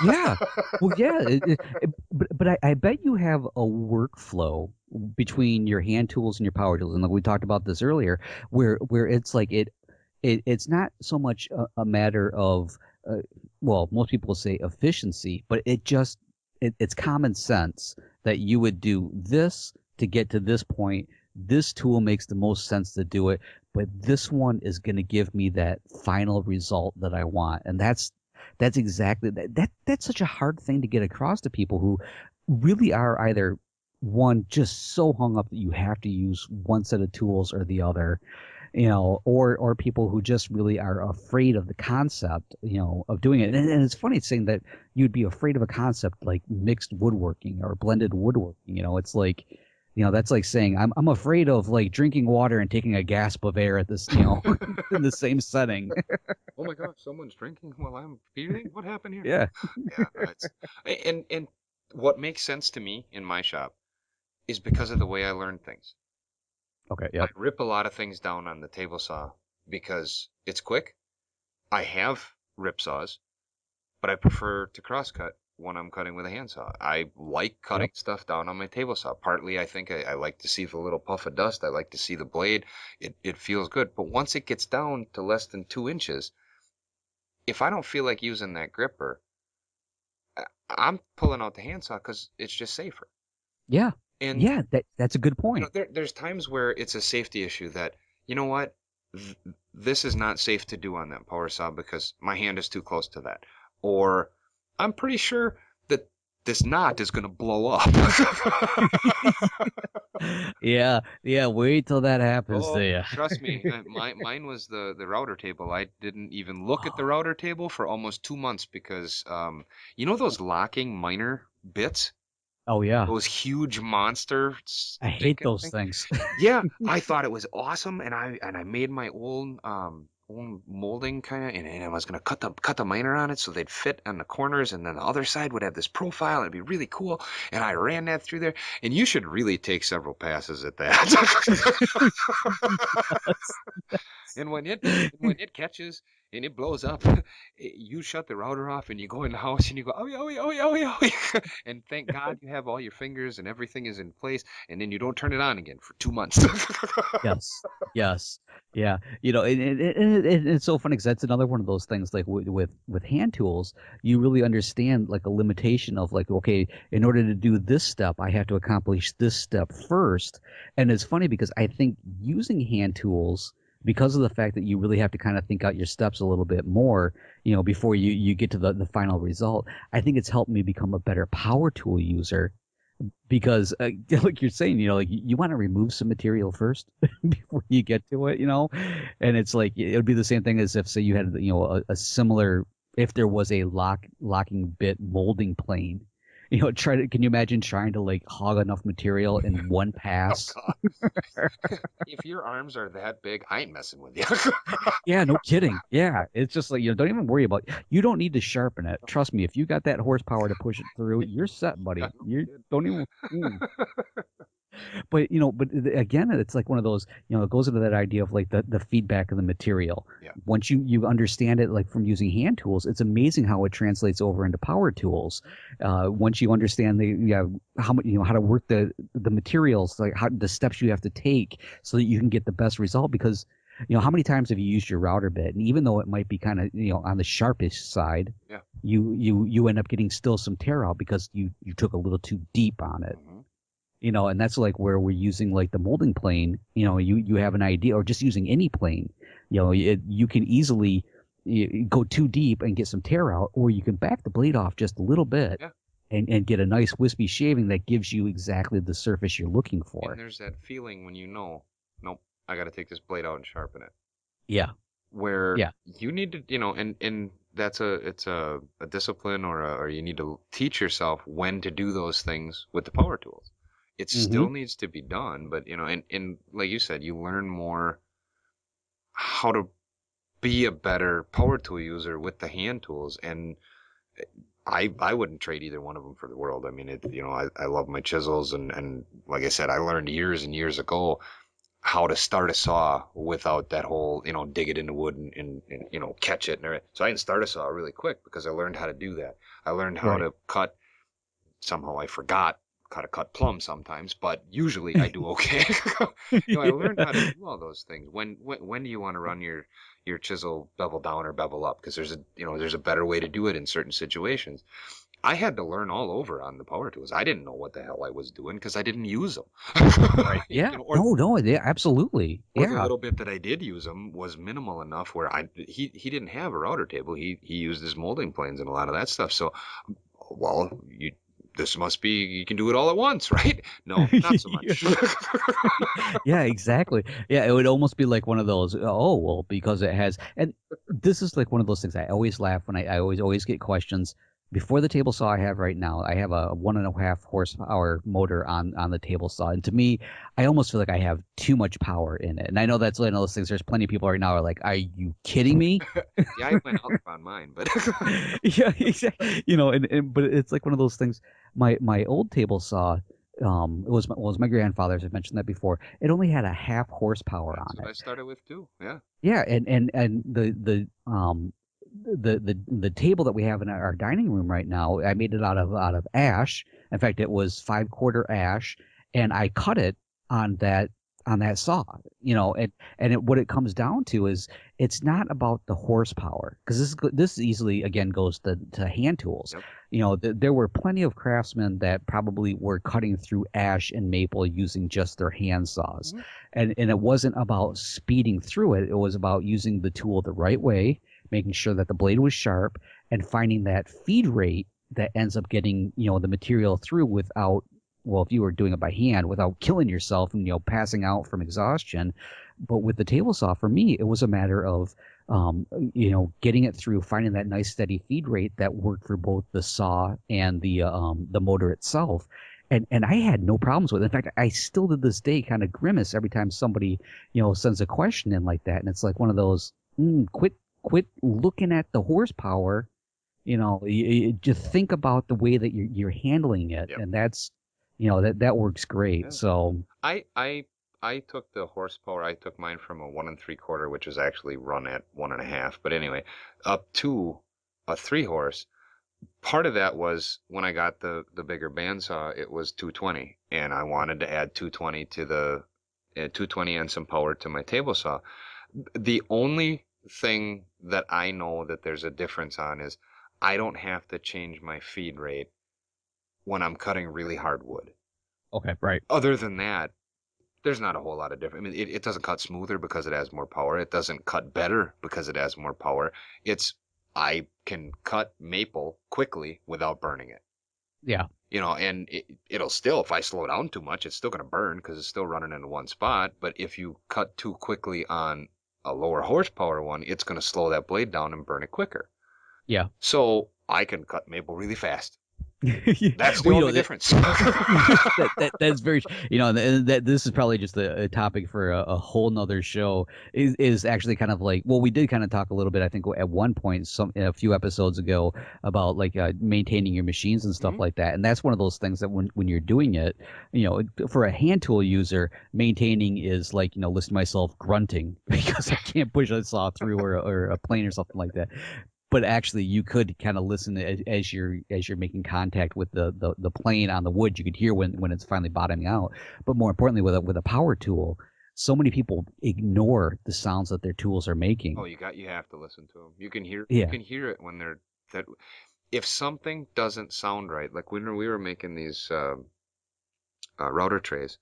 Yeah. Well, yeah. But I bet you have a workflow between your hand tools and your power tools, and like we talked about this earlier, where it's like it's not so much a matter of uh, well, most people say efficiency, but it's common sense that you would do this to get to this point. This tool makes the most sense to do it, but this one is going to give me that final result that I want, and that's exactly that's such a hard thing to get across to people who really are either one just so hung up that you have to use one set of tools or the other, or people who just really are afraid of the concept, of doing it. And it's funny saying that you'd be afraid of a concept like mixed woodworking or blended woodworking. It's like, that's like saying I'm afraid of like drinking water and taking a gasp of air at this, in the same setting. Oh my gosh, someone's drinking while I'm feeding? What happened here? Yeah. Yeah, and what makes sense to me in my shop is because of the way I learn things. Okay. I Yep. rip a lot of things down on the table saw because it's quick. I have rip saws, but I prefer to crosscut when I'm cutting with a handsaw. I like cutting Yep. stuff down on my table saw. Partly, I think I like to see the little puff of dust. I like to see the blade. It feels good. But once it gets down to less than 2 inches, if I don't feel like using that gripper, I'm pulling out the handsaw because it's just safer. Yeah. And Yeah. That's a good point. there's times where it's a safety issue that, you know what, Th- this is not safe to do on that power saw because my hand is too close to that. Or I'm pretty sure that this knot is going to blow up. Yeah. Yeah. Wait till that happens Oh, to you. trust me, mine was the router table. I didn't even look at the router table for almost 2 months because those locking miner bits, Oh yeah. those huge monster I hate stinking those things. things. Yeah, I thought it was awesome, and I made my own molding kind of, and I was gonna cut the miner on it so they'd fit on the corners, and then the other side would have this profile, and it'd be really cool. And I ran that through there, and you should really take several passes at that. And when it catches and it blows up. You shut the router off and you go in the house and you go, oh, yeah, oh, yeah, oh, yeah, oh, yeah, oh, yeah. And thank God you have all your fingers and everything is in place. And then you don't turn it on again for 2 months. Yes. Yes. Yeah. It's so funny because that's another one of those things like with hand tools, you really understand like a limitation of like, okay, in order to do this step, I have to accomplish this step first. And it's funny because I think using hand tools, because of the fact that you really have to kind of think out your steps a little bit more, before you get to the final result, I think it's helped me become a better power tool user because like you're saying, like you want to remove some material first before you get to it, and it's like it would be the same thing as if say you had a similar, if there was a locking bit molding plane, can you imagine trying to like hog enough material in one Oh, pass? God. If your arms are that big, I ain't messing with you. Yeah, no kidding. Yeah, it's just like, don't even worry about, you don't need to sharpen it. Trust me, if you got that horsepower to push it through, you're set, Yeah, buddy. no You kidding. don't even. But again, it's like one of those, it goes into that idea of like the feedback of the material. Yeah. Once you understand it, like from using hand tools, it's amazing how it translates over into power tools. Once you understand how much, how to work the materials, like how the steps you have to take so that you can get the best result. Because how many times have you used your router bit, and even though it might be kind of on the sharpish side, Yeah. you end up getting still some tear out because you took a little too deep on it. Hmm. And that's like where we're using like the molding plane, you have an idea, or just using any plane, you can easily go too deep and get some tear out, or you can back the blade off just a little bit Yeah. and get a nice wispy shaving that gives you exactly the surface you're looking And for. there's that feeling when nope, I got to take this blade out and sharpen it. Yeah. Where Yeah. you need to, and that's a discipline, or you need to teach yourself when to do those things with the power tools. It Hmm. still needs to be done, but and like you said, you learn more how to be a better power tool user with the hand tools. And I wouldn't trade either one of them for the world. I mean, I love my chisels, and like I said, I learned years and years ago how to start a saw without that whole, dig it into wood and catch it and everything. So I can start a saw really quick because I learned how to do that. I learned how Right. to cut. Somehow I forgot how to cut plums sometimes, but usually I do okay. I learned how to do all those things. When do you want to run your chisel bevel down or bevel up? Because there's a better way to do it in certain situations. I had to learn all over on the power tools. I didn't know what the hell I was doing because I didn't use them. Right. Yeah. Or No, no, yeah, absolutely. or the Yeah. little bit that I did use them was minimal enough where he didn't have a router table. He used his molding planes and a lot of that stuff. So, well, this must be you can do it all at once, right? No, not so Yeah. much. Yeah, exactly. Yeah, it would almost be like one of those, oh, well, because it has, and this is like one of those things I always laugh when I always get questions. Before the table saw I have right now, I have a 1.5 horsepower motor on the table saw. And to me, I almost feel like I have too much power in it. And I know that's one of those things. There's plenty of people right now who are like, are you kidding me? See, I went up on mine, but Yeah, exactly. But it's like one of those things. My old table saw, it was my grandfather's. I mentioned that before. It only had a half horsepower that's on what it. I started with too. Yeah. Yeah, and the table that we have in our dining room right now, I made it out of ash. In fact, it was 5/4 ash, and I cut it on that saw. What it comes down to is it's not about the horsepower, because this easily again goes to hand tools. Yep. There were plenty of craftsmen that probably were cutting through ash and maple using just their hand saws, Hmm. and it wasn't about speeding through it. It was about using the tool the right way, making sure that the blade was sharp, and finding that feed rate that ends up getting the material through without, well, if you were doing it by hand, without killing yourself and passing out from exhaustion. But with the table saw, for me, it was a matter of getting it through, finding that nice steady feed rate that worked for both the saw and the motor itself. And I had no problems with it. In fact, I still to this day kind of grimace every time somebody sends a question in like that. And it's like one of those, quit looking at the horsepower. Just think about the way that you're handling it, Yep. and that's that works great. Yeah. So I I took the horsepower. I took mine from a 1 3/4, which is actually run at 1.5. But anyway, up to a 3 horse. Part of that was when I got the bigger bandsaw, it was 220, and I wanted to add 220 to the 220 and some power to my table saw. The only thing that I know that there's a difference on is I don't have to change my feed rate when I'm cutting really hard wood. Okay, right. Other than that, there's not a whole lot of difference. I mean, it doesn't cut smoother because it has more power. It doesn't cut better because it has more power. It's I can cut maple quickly without burning it. Yeah. And it'll still, if I slow down too much, it's still going to burn because it's still running in one spot. But if you cut too quickly on a lower horsepower one, it's going to slow that blade down and burn it quicker. Yeah. So I can cut maple really fast. That's the Well, only difference. that's very, and that this is probably just a topic for a whole nother show. Is actually kind of like, well, we did kind of talk a little bit, I think, at one point, a few episodes ago, about like maintaining your machines and stuff Mhm. like that. And that's one of those things that when you're doing it, for a hand tool user, maintaining is like, listen to myself grunting because I can't push a saw through or a plane or something like that. But actually you could kind of listen as you're making contact with the plane on the wood. You could hear when it's finally bottoming out. But more importantly, with a power tool, so many people ignore the sounds that their tools are Oh, making. you have to listen to them. You Yeah. can hear it when they're that. If something doesn't sound right, like when we were making these router trays,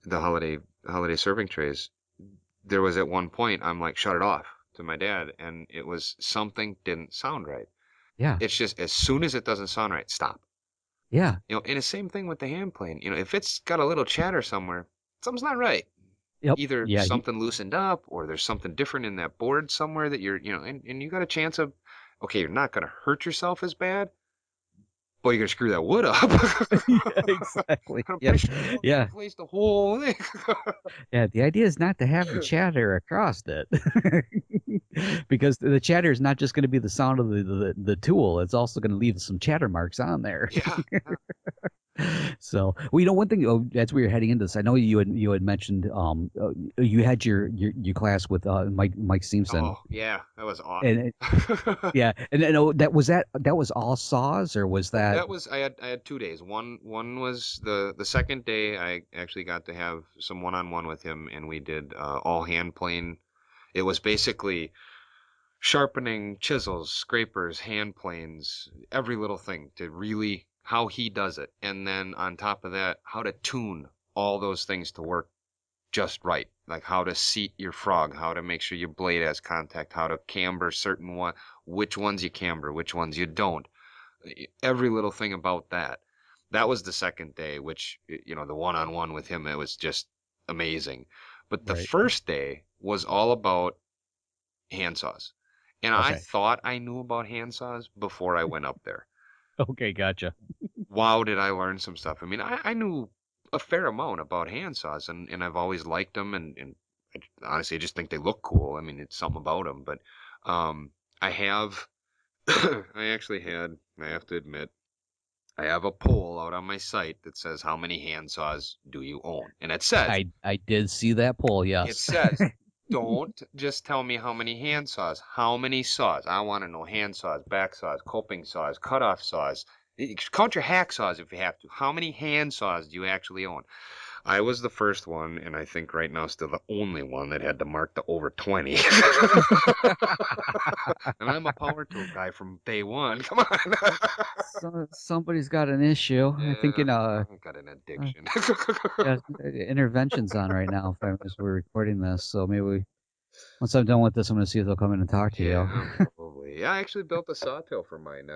the holiday serving trays, there was at one point I'm like, shut it off to my dad, and it was something didn't sound right. Yeah. It's just as soon as it doesn't sound right, stop. Yeah. And the same thing with the hand plane. If it's got a little chatter somewhere, something's not right. Yep. Either Yeah. something loosened up or there's something different in that board somewhere that and you got a chance of, okay, you're not going to hurt yourself as bad, but you're going to screw that wood up. Yeah, exactly. I'm Yeah. pretty sure you want me to Yeah. replace the whole thing. Yeah. The idea is not to have the chatter across it. Because the chatter is not just going to be the sound of the tool. It's also going to leave some chatter marks on there. Yeah. So, well, one thing, as we were heading into this, I know you had mentioned, you had your class with Mike Simpson, Oh, yeah. That was and awesome. yeah, and oh, that was all saws, or was that? That was I had 2 days. One was the second day I actually got to have some one-on-one with him, and we did all hand plane. It was basically sharpening chisels, scrapers, hand planes, every little thing to really how he does it. And then on top of that, how to tune all those things to work just right. Like how to seat your frog, how to make sure your blade has contact, how to camber certain one, which ones you camber, which ones you don't. Every little thing about that. That was the second day, which, the one-on-one with him, it was just amazing. But the Right. first day was all about handsaws. And I Okay. thought I knew about handsaws before I went up there. Okay. Gotcha. Wow, did I learn some stuff. I mean, I knew a fair amount about handsaws, and I've always liked them, and honestly, I just think they look cool. I mean, it's something about them. But I have, I actually had, I have to admit, I have a poll out on my site that says, how many handsaws do you own? And I did see that poll. it Yes. says, don't just tell me how many handsaws. How many saws? I want to know handsaws, back saws, coping saws, cutoff saws. Count your hacksaws if you have to. How many handsaws do you actually own? I was the first one, and I think right now still the only one that had to mark the over 20. And I'm a power tool guy from day one. Come on. Somebody's got an issue. I think Yeah, I got an uh, addiction. yeah, intervention's on right now. As we're recording this, so maybe once I'm done with this, I'm gonna see if they'll come in and talk to you. Yeah, probably. Yeah, I actually built a sawtail for mine.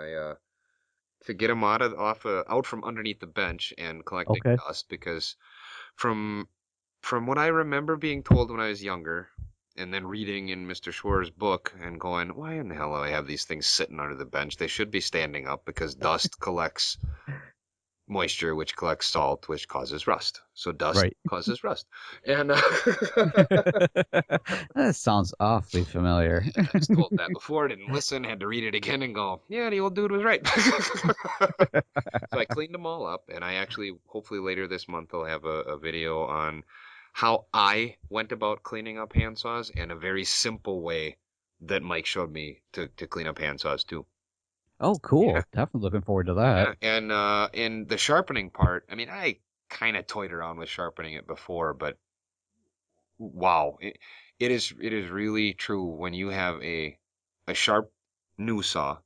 To get them out from underneath the bench and collecting Okay. dust because from from what I remember being told when I was younger, and then reading in Mr. Schwar's book and going, why in the hell do I have these things sitting under the bench? They should be standing up because dust collects moisture, which collects salt, which causes rust. So dust Right. causes rust. And That sounds awfully familiar. I was told that before, didn't listen, had to read it again and go, yeah, the old dude was right. So I cleaned them all up, and I actually, hopefully later this month, I'll have a video on how I went about cleaning up handsaws and a very simple way that Mike showed me to clean up handsaws too. Oh, Yeah, cool. Definitely looking forward to that. yeah. And in the sharpening part, I mean, I kind of toyed around with sharpening it before, but wow, it is really true when you have a sharp new saw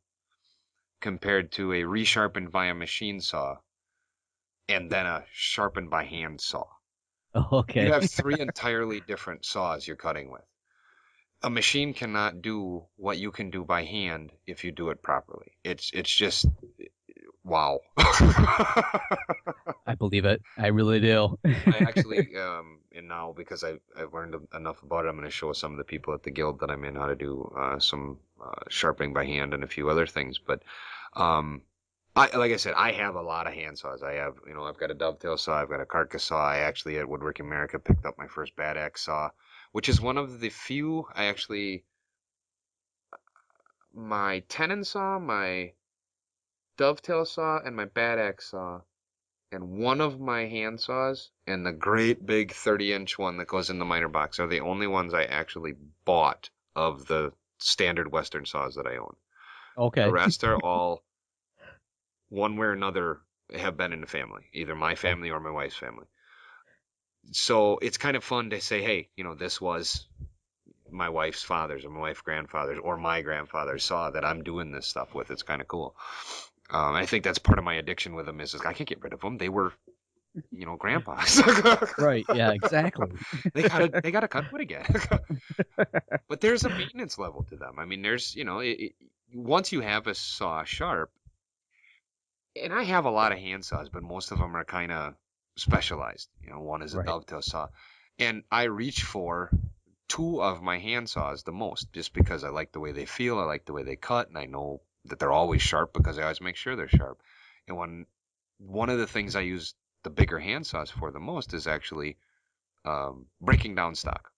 compared to a resharpened by a machine saw and then a sharpened by hand saw. You Okay. have three entirely different saws you're cutting with. A machine cannot do what you can do by hand if you do it properly. It's just wow. I believe it. I really do. I actually, and now because I've learned enough about it, I'm going to show some of the people at the guild that I'm in how to do some sharpening by hand and a few other things. But um, like I said, I have a lot of hand saws. I have, I've got a dovetail saw, I've got a carcass saw. I actually at Woodworking America picked up my first bad axe saw, which is one of the few I actually my tenon saw, my dovetail saw, and my bad axe saw and one of my hand saws and the great big 30-inch one that goes in the miner box are the only ones I actually bought of the standard Western saws that I own. The Okay. rest are all one way or another have been in the family, either my Oh, family or my wife's family. So it's kind of fun to say, hey, this was my wife's father's or my wife's grandfather's or my grandfather's saw that I'm doing this stuff with. It's kind of cool. I think that's part of my addiction with them is I can't get rid of them. They were grandpas. right. Yeah, exactly. They gotta cut wood again. But there's a maintenance level to them. I mean, there's once you have a saw sharp, and I have a lot of hand saws, but most of them are kind of specialized. One is a Right. dovetail saw, and I reach for two of my hand saws the most, just because I like the way they feel, I like the way they cut, and I know that they're always sharp because I always make sure they're sharp. And one of the things I use the bigger hand saws for the most is actually breaking down stock.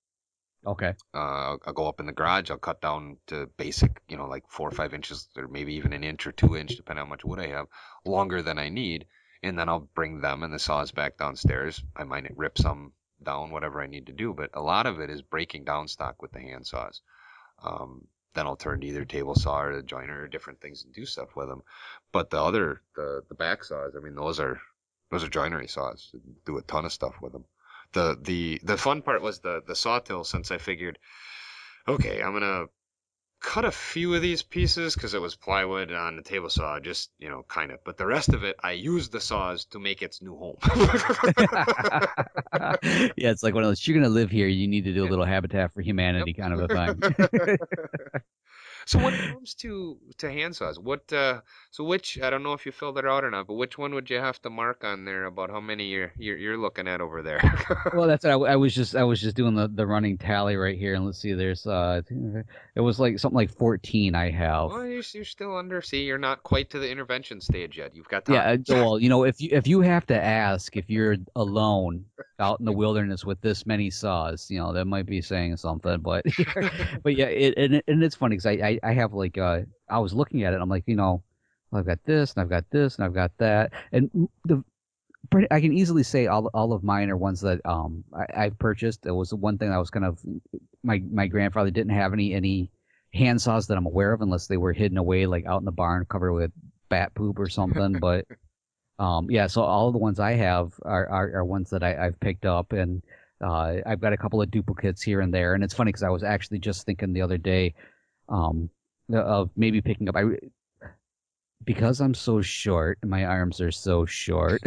Okay. I'll go up in the garage. I'll cut down to basic, like 4 or 5 inches, or maybe even an inch or 2 inch, depending on how much wood I have, longer than I need. And then I'll bring them and the saws back downstairs. I might rip some down, whatever I need to do. But a lot of it is breaking down stock with the hand saws. Then I'll turn to either table saw or the joiner or different things and do stuff with them. But the back saws, I mean, those are joinery saws. Do a ton of stuff with them. The fun part was the sawtill, since I figured, okay, I'm gonna cut a few of these pieces because it was plywood on the table saw, just kind of. But the rest of it, I used the saws to make its new home. Yeah, it's like one of those, you're gonna live here, you need to do a Yeah. little Habitat for Humanity kind of a thing. Yep. So when it comes to hand saws, so which I don't know if you filled it out or not, but which one would you have to mark on there about how many you're looking at over there? Well, that's what I was just doing the running tally right here, and let's see, there's it was like something like 14 I have. Well, you're still under. See, you're not quite to the intervention stage yet. You've got Yeah, time. well, if you have to ask if you're alone out in the wilderness with this many saws, that might be saying something. But but yeah, and it's funny because I have like I was looking at it, I'm like, I've got this and I've got this and I've got that, and I can easily say all of mine are ones that I've purchased. It was the one thing that was kind of my grandfather didn't have any hand saws that I'm aware of unless they were hidden away like out in the barn covered with bat poop or something. But yeah, so all of the ones I have are ones that I've picked up, and I've got a couple of duplicates here and there. And it's funny because I was actually just thinking the other day um, of maybe picking up. Because I'm so short and my arms are so short,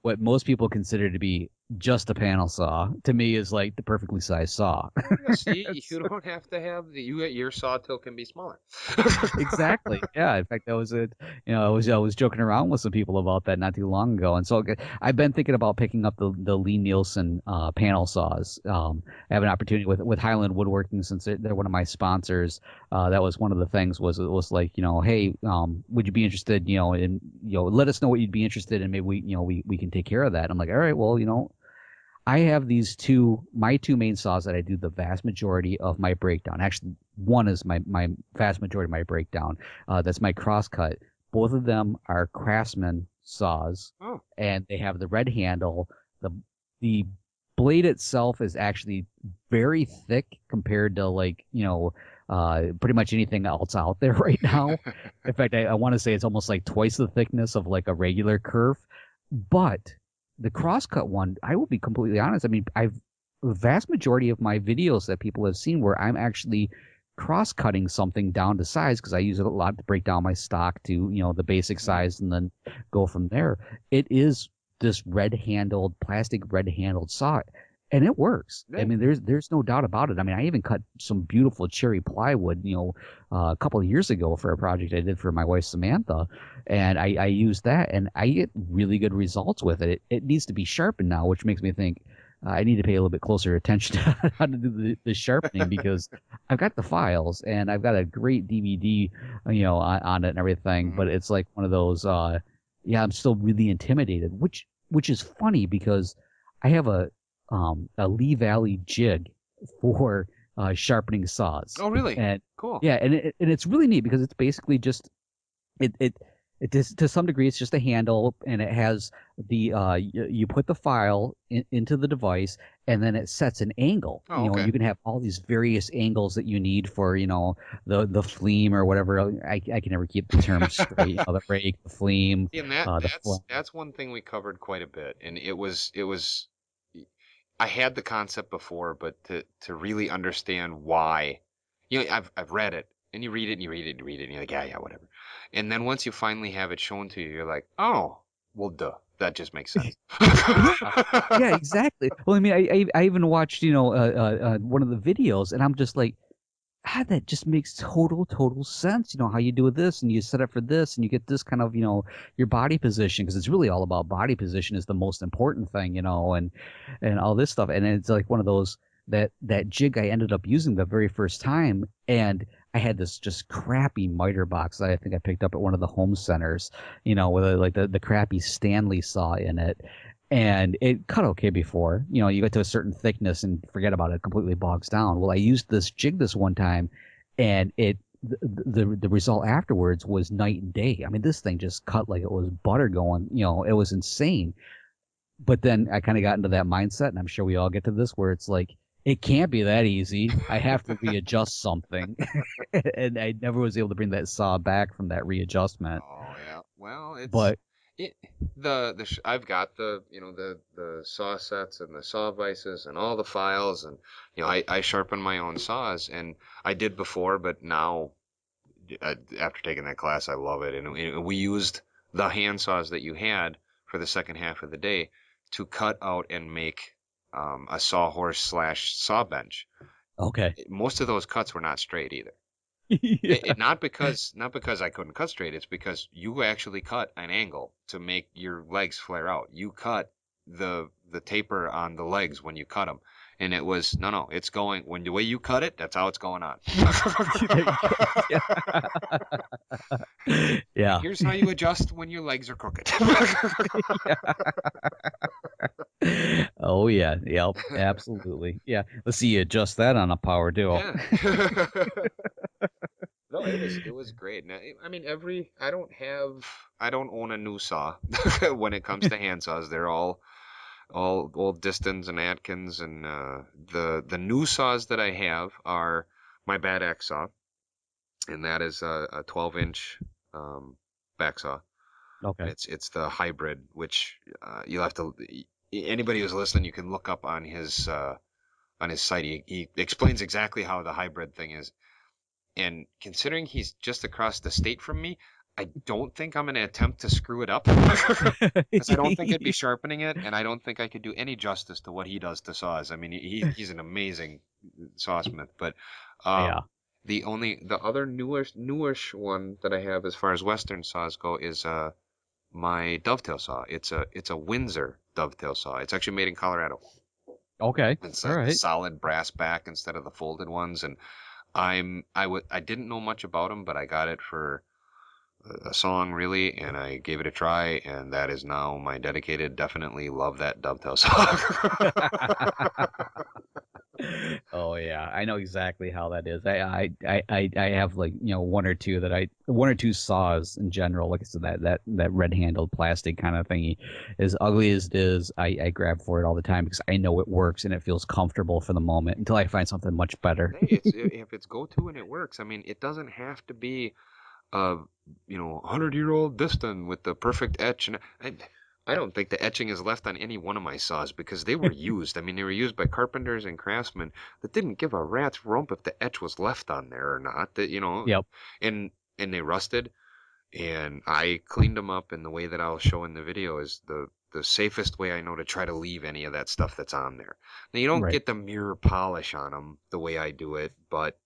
what most people consider to be just a panel saw to me is like the perfectly sized saw. Yeah, see, It's- you don't have to have your sawtill can be smaller. exactly. Yeah. In fact, that was it. I was joking around with some people about that not too long ago, and so I've been thinking about picking up the Lee Nielsen panel saws. I have an opportunity with Highland Woodworking since they're one of my sponsors. That was one of the things was it was like hey, would you be interested in let us know what you'd be interested in, maybe we can take care of that. I'm like, all right, well, I have my two main saws that I do the vast majority of my breakdown. Actually, one is my vast majority of my breakdown. That's my crosscut. Both of them are Craftsman saws, Oh, and they have the red handle. The blade itself is actually very thick compared to like, pretty much anything else out there right now. In fact, I want to say it's almost like twice the thickness of like a regular kerf. But the crosscut one, I will be completely honest. I mean, the vast majority of my videos that people have seen where I'm actually cross-cutting something down to size because I use it a lot to break down my stock to, the basic Mhm. size and then go from there. It is this plastic red-handled saw, and it works. I Yeah. mean, there's no doubt about it. I mean, I even cut some beautiful cherry plywood, a couple of years ago for a project I did for my wife Samantha, and I used that, and I get really good results with it. It needs to be sharpened now, which makes me think I need to pay a little bit closer attention to how to do the sharpening because I've got the files and I've got a great DVD, on it and everything. Mhm. But it's like one of those, yeah, I'm still really intimidated, which is funny because I have a Lee Valley jig for sharpening saws, Oh, really? and Cool. yeah, and it's really neat because it's basically just it it to some degree it's just a handle and it has you put the file into the device and then it sets an angle, Oh, and okay. you can have all these various angles that you need for the fleam or whatever. I can never keep the terms straight, the rake, the fleam, And the fl that's one thing we covered quite a bit, and it was I had the concept before, but to really understand why, I've read it, and you read it, and you read it, and you read it, and you're like, yeah, yeah, whatever. And then once you finally have it shown to you, you're like, oh, well, duh, that just makes sense. Yeah, yeah, exactly. Well, I mean, I even watched one of the videos and I'm just like, that just makes total sense. How you do this and you set up for this and you get this kind of, your body position because it's really all about body position is the most important thing, and all this stuff. And it's like one of those that jig I ended up using the very first time, and I had this just crappy miter box that I think I picked up at one of the home centers, with like the crappy Stanley saw in it. And it cut okay before, you get to a certain thickness and forget about it, it completely bogs down. Well, I used this jig this one time, and the result afterwards was night and day. I mean, this thing just cut like it was butter going. It was insane. But then I kind of got into that mindset, and I'm sure we all get to this where it's like it can't be that easy. I have to readjust something, and I never was able to bring that saw back from that readjustment. Oh yeah. Well, But it I've got the saw sets and the saw vices and all the files, and I sharpen my own saws, and I did before, but now after taking that class I love it, and we used the hand saws that you had for the second half of the day to cut out and make a sawhorse slash saw bench. okay, Most of those cuts were not straight either. yeah. Not because I couldn't cut straight. It's because you actually cut an angle to make your legs flare out. You cut the taper on the legs when you cut them, and it was no. It's going when the way you cut it. That's how it's going on. There you go. Yeah. And Yeah. here's how you adjust when your legs are crooked. Oh yeah. Yep. Absolutely. Yeah. Let's see you adjust that on a power duo. Yeah. No, it was great. Now, I mean, I don't own a new saw when it comes to hand saws. They're all old Distons and Atkins, and the new saws that I have are my Bad Axe saw, and that is a 12-inch back saw, and Okay. it's the hybrid, which you'll have to anybody who's listening, you can look up on his site. He explains exactly how the hybrid thing is, and considering he's just across the state from me, I don't think I'm going to attempt to screw it up because I don't think I'd be sharpening it, and I don't think I could do any justice to what he does to saws. I mean, he's an amazing sawsmith, but Yeah. um, the other newish one that I have as far as Western saws go is my dovetail saw. It's a Windsor dovetail saw. It's actually made in Colorado. Okay. It's All a right. solid brass back instead of the folded ones, and I didn't know much about them, but I got it for a song really, and I gave it a try, and that is now my dedicated. Definitely love that dovetail song. Oh yeah, I know exactly how that is. I have like one or two saws in general. Like I said, that red handled plastic kind of thingy, as ugly as it is, I grab for it all the time because I know it works and it feels comfortable for the moment until I find something much better. Hey, it's if it's go to and it works. I mean, it doesn't have to be a 100-year-old Diston with the perfect etch. And I don't think the etching is left on any one of my saws because they were used. I mean, they were used by carpenters and craftsmen that didn't give a rat's rump if the etch was left on there or not. That Yep. and they rusted. And I cleaned them up, and the way that I'll show in the video is the safest way I know to try to leave any of that stuff that's on there. Now you don't Right. get the mirror polish on them the way I do it, but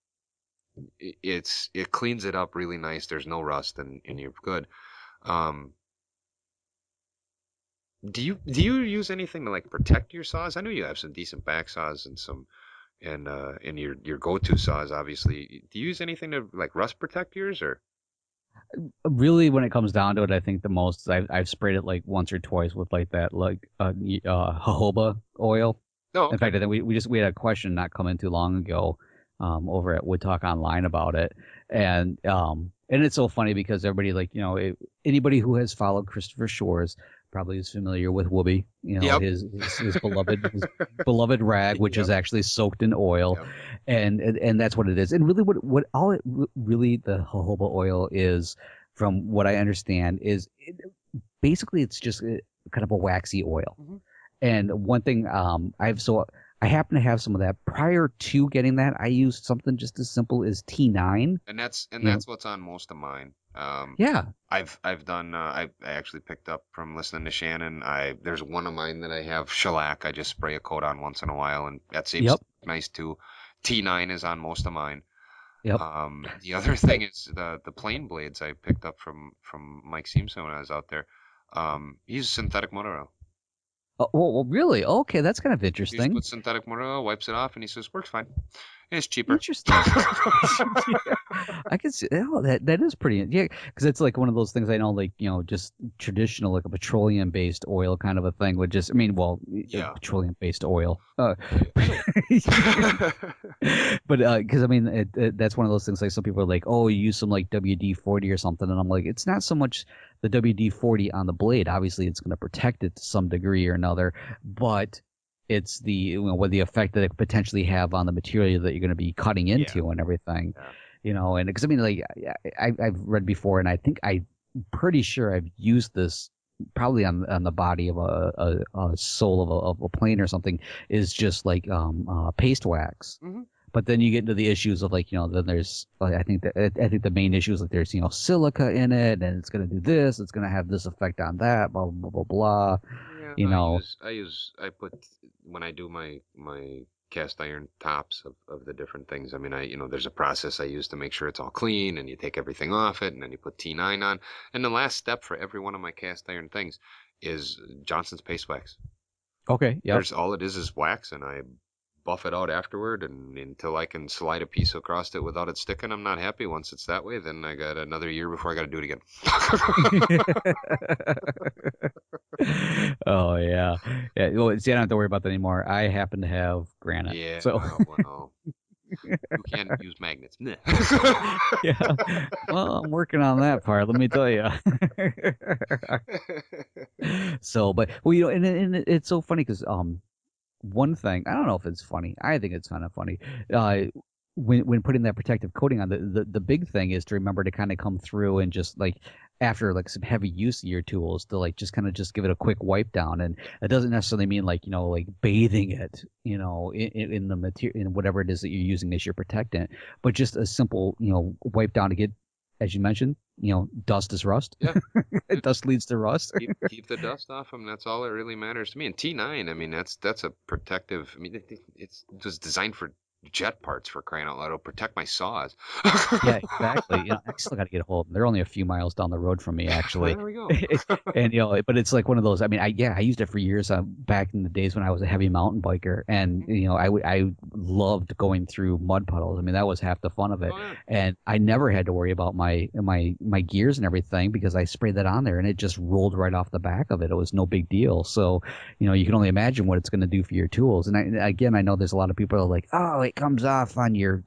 it cleans it up really nice. There's no rust, and you're good. Um, do you use anything to like protect your saws? I know you have some decent back saws and some and your go-to saws, obviously. Do you use anything to like rust protect yours or? Really, when it comes down to it, I think the most is I've sprayed it like once or twice with like that jojoba oil. Oh, In okay. fact, I think we had a question not coming too long ago, over at Wood Talk Online about it, and it's so funny because everybody like anybody who has followed Christopher Shores probably is familiar with Whoopi, Yep. his beloved rag, which is Yep. actually soaked in oil, Yep. and that's what it is. And really, what all it really the jojoba oil is, from what I understand, is basically it's just kind of a waxy oil. Mhm. And one thing, I happen to have some of that. Prior to getting that, I used something just as simple as T9. And that's and You know, that's what's on most of mine. yeah, I've done I actually picked up from listening to Shannon. I There's one of mine that I have shellac. I just spray a coat on once in a while, and that seems yep, nice too. T9 is on most of mine. yep. The other thing is the plane blades I picked up from Mike Seamson when I was out there. He uses synthetic motor oil. Oh, well, really? Okay, that's kind of He just interesting. puts synthetic motor oil, wipes it off, and he says works fine. And it's cheaper. Interesting. Yeah, I can see. Oh, that is pretty. Yeah, because it's like one of those things I know, like just traditional, like a petroleum-based oil kind of a thing. Would just, I mean, well, Yeah. petroleum-based oil. I don't. But because I mean, that's one of those things. Like some people are like, "Oh, you use some like WD-40 or something," and I'm like, it's not so much the WD-40 on the blade. Obviously, it's going to protect it to some degree or another, but it's the what the effect that it could potentially have on the material that you're going to be cutting Yeah. into and everything. Yeah. And because I mean, like I've read before, and I think I'm pretty sure I've used this probably on the body of a sole of a plane or something, is just like paste wax. Hmm. But then you get into the issues of like then there's like, I think the main issue is like there's silica in it, and it's going to do this, it's going to have this effect on that, blah blah blah blah. Yeah, You know, I put when I do my cast iron tops of the different things. I mean, there's a process I use to make sure it's all clean, and you take everything off it, and then you put T9 on. And the last step for every one of my cast iron things is Johnson's paste wax. okay, yep. There's all it is wax, and I buff it out afterward, and until I can slide a piece across it without it sticking, I'm not happy. Once it's that way, then I got another year before I got to do it again. Oh yeah, yeah. Well, see, I don't have to worry about that anymore. I happen to have granite, Yeah, so well, you can't use magnets. Meh. yeah. Well, I'm working on that part. Let me tell you. So, but well, and it's so funny because one thing I don't know if it's funny. I think it's kind of funny. Uh, when putting that protective coating on, the big thing is to remember to kind of come through and just like after like some heavy use of your tools to like just kind of just give it a quick wipe down. And it doesn't necessarily mean like like bathing it in the material, in whatever it is that you're using as your protectant, but just a simple wipe down to get, as you mentioned, dust is rust. Yeah, Dust leads to rust. keep the dust off them. That's all that really matters to me. And T9, I mean, that's a protective. I mean, it's just designed for jet parts for crying out loud. It'll protect my saws. Yeah, exactly. I still got to get a hold of them. They're only a few miles down the road from me, actually. There we go. And but it's like one of those. I mean, I used it for years back in the days when I was a heavy mountain biker, and Mhm. I loved going through mud puddles. I mean, that was half the fun of it. Oh yeah. And I never had to worry about my gears and everything because I sprayed that on there and it just rolled right off the back of it. It was no big deal. So, you can only imagine what it's going to do for your tools. And again, I know there's a lot of people that are like, oh, it comes off on your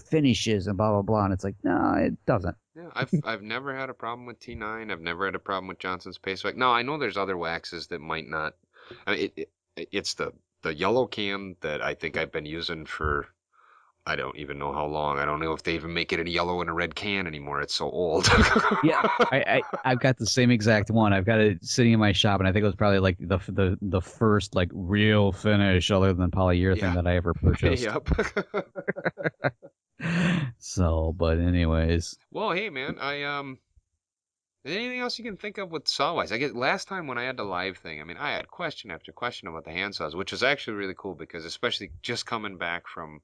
finishes and blah blah blah, and it's like, no, it doesn't. Yeah, I've never had a problem with T9. I've never had a problem with Johnson's Paste Wax. No, I know there's other waxes that might not. I mean, it's the yellow can that I think I've been using for I don't even know how long. I don't know if they even make it in a yellow and a red can anymore. It's so old. Yeah, I've got the same exact one. I've got it sitting in my shop, and I think it was probably like the first like real finish other than polyurethane Yeah. that I ever purchased. Yep. So, but anyways, Well, hey man, anything else you can think of with saw wise? I guess last time when I had the live thing, I mean, I had question after question about the hand saws, which was actually really cool because especially just coming back from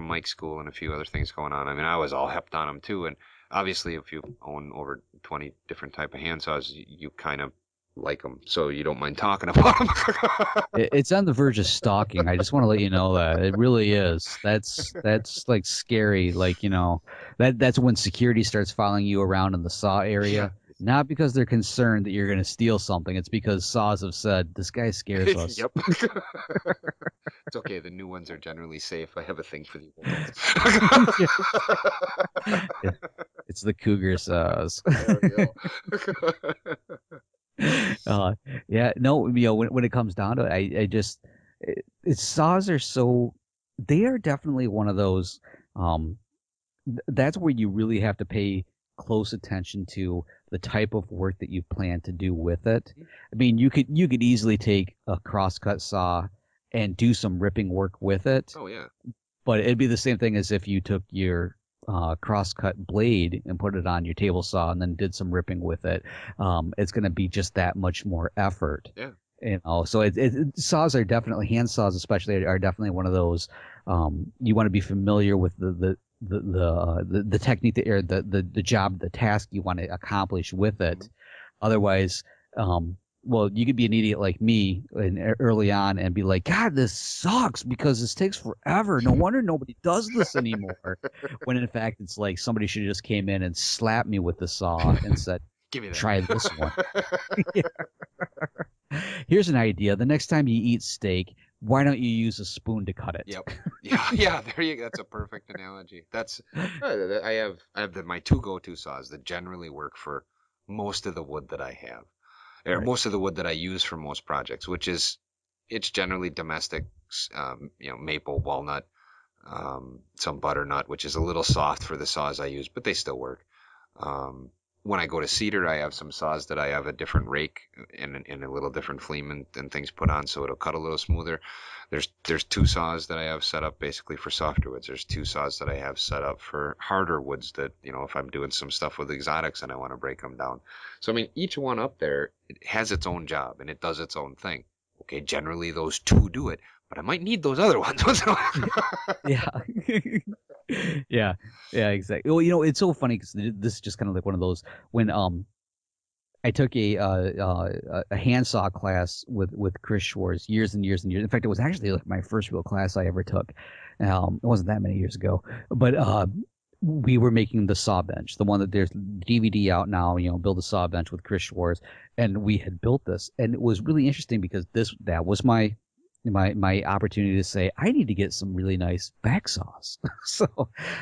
Mike's school and a few other things going on. I mean, I was all hepped on them too, and obviously, if you own over 20 different type of hand saws, you kind of like them, so you don't mind talking about them. it's on the verge of stalking. I just want to let you know that it really is. That's like scary. Like, that's when security starts following you around in the saw Yeah. area. Not because they're concerned that you're going to steal something. It's because saws have said this guy scares us. Yep. It's okay. The new ones are generally safe. I have a thing for the old ones. Yeah. It's the cougar saws. There we go. uh, yeah, no, when it comes down to it, I just saws are so they are definitely one of those. Um, that's where you really have to pay close attention to the type of work that you plan to do with it. I mean, you could easily take a crosscut saw and do some ripping work with it, Oh yeah. but it'd be the same thing as if you took your crosscut blade and put it on your table saw and then did some ripping with it. It's going to be just that much more effort. Yeah. So saws are definitely hand saws, especially are definitely one of those. You want to be familiar with the technique that, or the job, the task you want to accomplish with it. Mhm. Otherwise, well, you could be an idiot like me early on and be like, God, this sucks because this takes forever. No wonder nobody does this anymore. When in fact, it's like somebody should have just came in and slapped me with the saw and said, Give me try this one. that. Here's an idea. The next time you eat steak, why don't you use a spoon to cut it? Yep. Yeah, yeah, there you go. That's a perfect analogy. I have my two go-to saws that generally work for most of the wood that I have. Or Right. most of the wood that I use for most projects, which is it's generally domestic, maple, walnut, some butternut, which is a little soft for the saws I use, but they still work. Um, when I go to cedar, I have some saws that I have a different rake and a little different fleam and things put on, so it'll cut a little smoother. There's two saws that I have set up basically for softer woods. There's two saws that I have set up for harder woods that if I'm doing some stuff with exotics and I want to break them down. So I mean, each one up there it has its own job and it does its own thing. Okay, generally those two do it, but I might need those other ones once in a while. Yeah. Yeah. Yeah, exactly. Well, it's so funny because this is just kind of like one of those when I took a handsaw class with Chris Schwartz years and years and years. In fact, it was actually like my first real class I ever took. It wasn't that many years ago, but we were making the saw bench, the one that there's DVD out now. Build a saw bench with Chris Schwartz, and we had built this, and it was really interesting because that was my opportunity to say I need to get some really nice back saws. So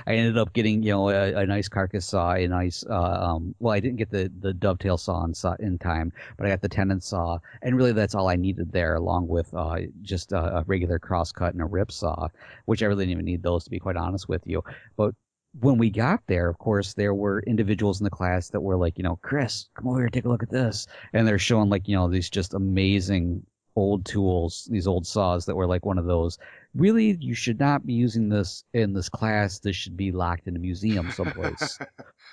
I ended up getting a nice carcass saw, a nice well, I didn't get the dovetail saw in time, but I got the tenon saw, and really that's all I needed there, along with just a regular crosscut and a rip saw, which I really didn't even need those, to be quite honest with you. But when we got there, of course, there were individuals in the class that were like, Chris, come over here, take a look at this, and they're showing like these just amazing old tools, these old saws that were like one of those. Really, you should not be using this in this class. This should be locked in a museum someplace.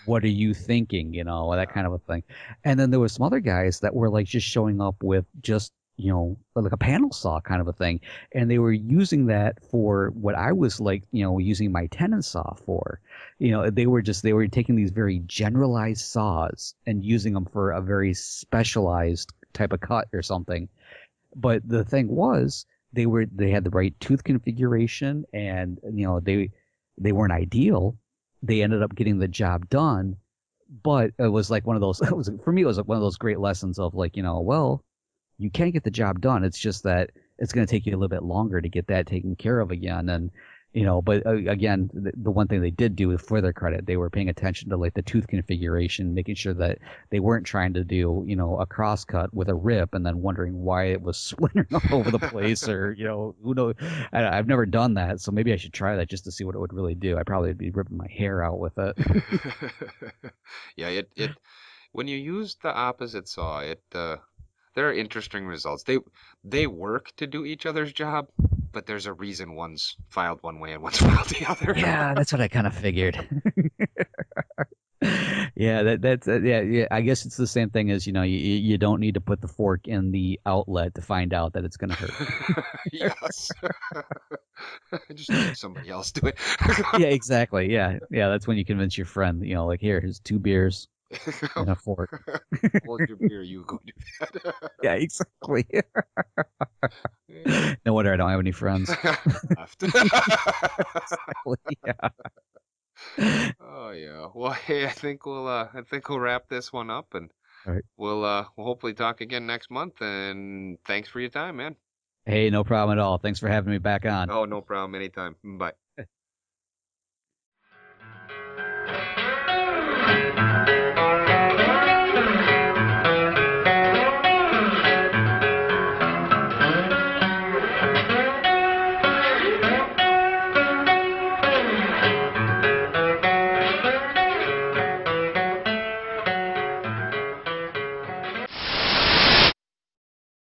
What are you thinking? That Yeah. kind of a thing. And then there was some other guys that were like just showing up with just like a panel saw kind of a thing, and they were using that for what I was like, using my tenon saw for. They were taking these very generalized saws and using them for a very specialized type of cut or something. But the thing was, they had the right tooth configuration, and they weren't ideal. They ended up getting the job done, but it was like one of those. For me, it was like one of those great lessons of like, well, you can get the job done. It's just that it's going to take you a little bit longer to get that taken care of again. And but again, the one thing they did do, for their credit, they were paying attention to like the tooth configuration, making sure that they weren't trying to do a cross cut with a rip and then wondering why it was splintering all over the place, or who knows. I've never done that, so maybe I should try that just to see what it would really do. I'd probably be ripping my hair out with it. Yeah, it when you use the opposite saw, there are interesting results. They work to do each other's job, but there's a reason one's filed one way and one's filed the other. Yeah, that's what I kind of figured. Yeah, yeah. I guess it's the same thing as you don't need to put the fork in the outlet to find out that it's gonna hurt. Yes. Just let somebody else do it. Yeah, exactly. Yeah, yeah. That's when you convince your friend, like, here's 2 beers and a fork. Hold your beer, you go do that. Yeah, exactly. Yeah. No wonder I don't have any friends. Left. Exactly. Yeah. Oh yeah. Well, hey, I think we'll wrap this one up, and All right. we'll hopefully talk again next month. And thanks for your time, man. Hey, no problem at all. Thanks for having me back on. Oh, no problem. Anytime. Bye.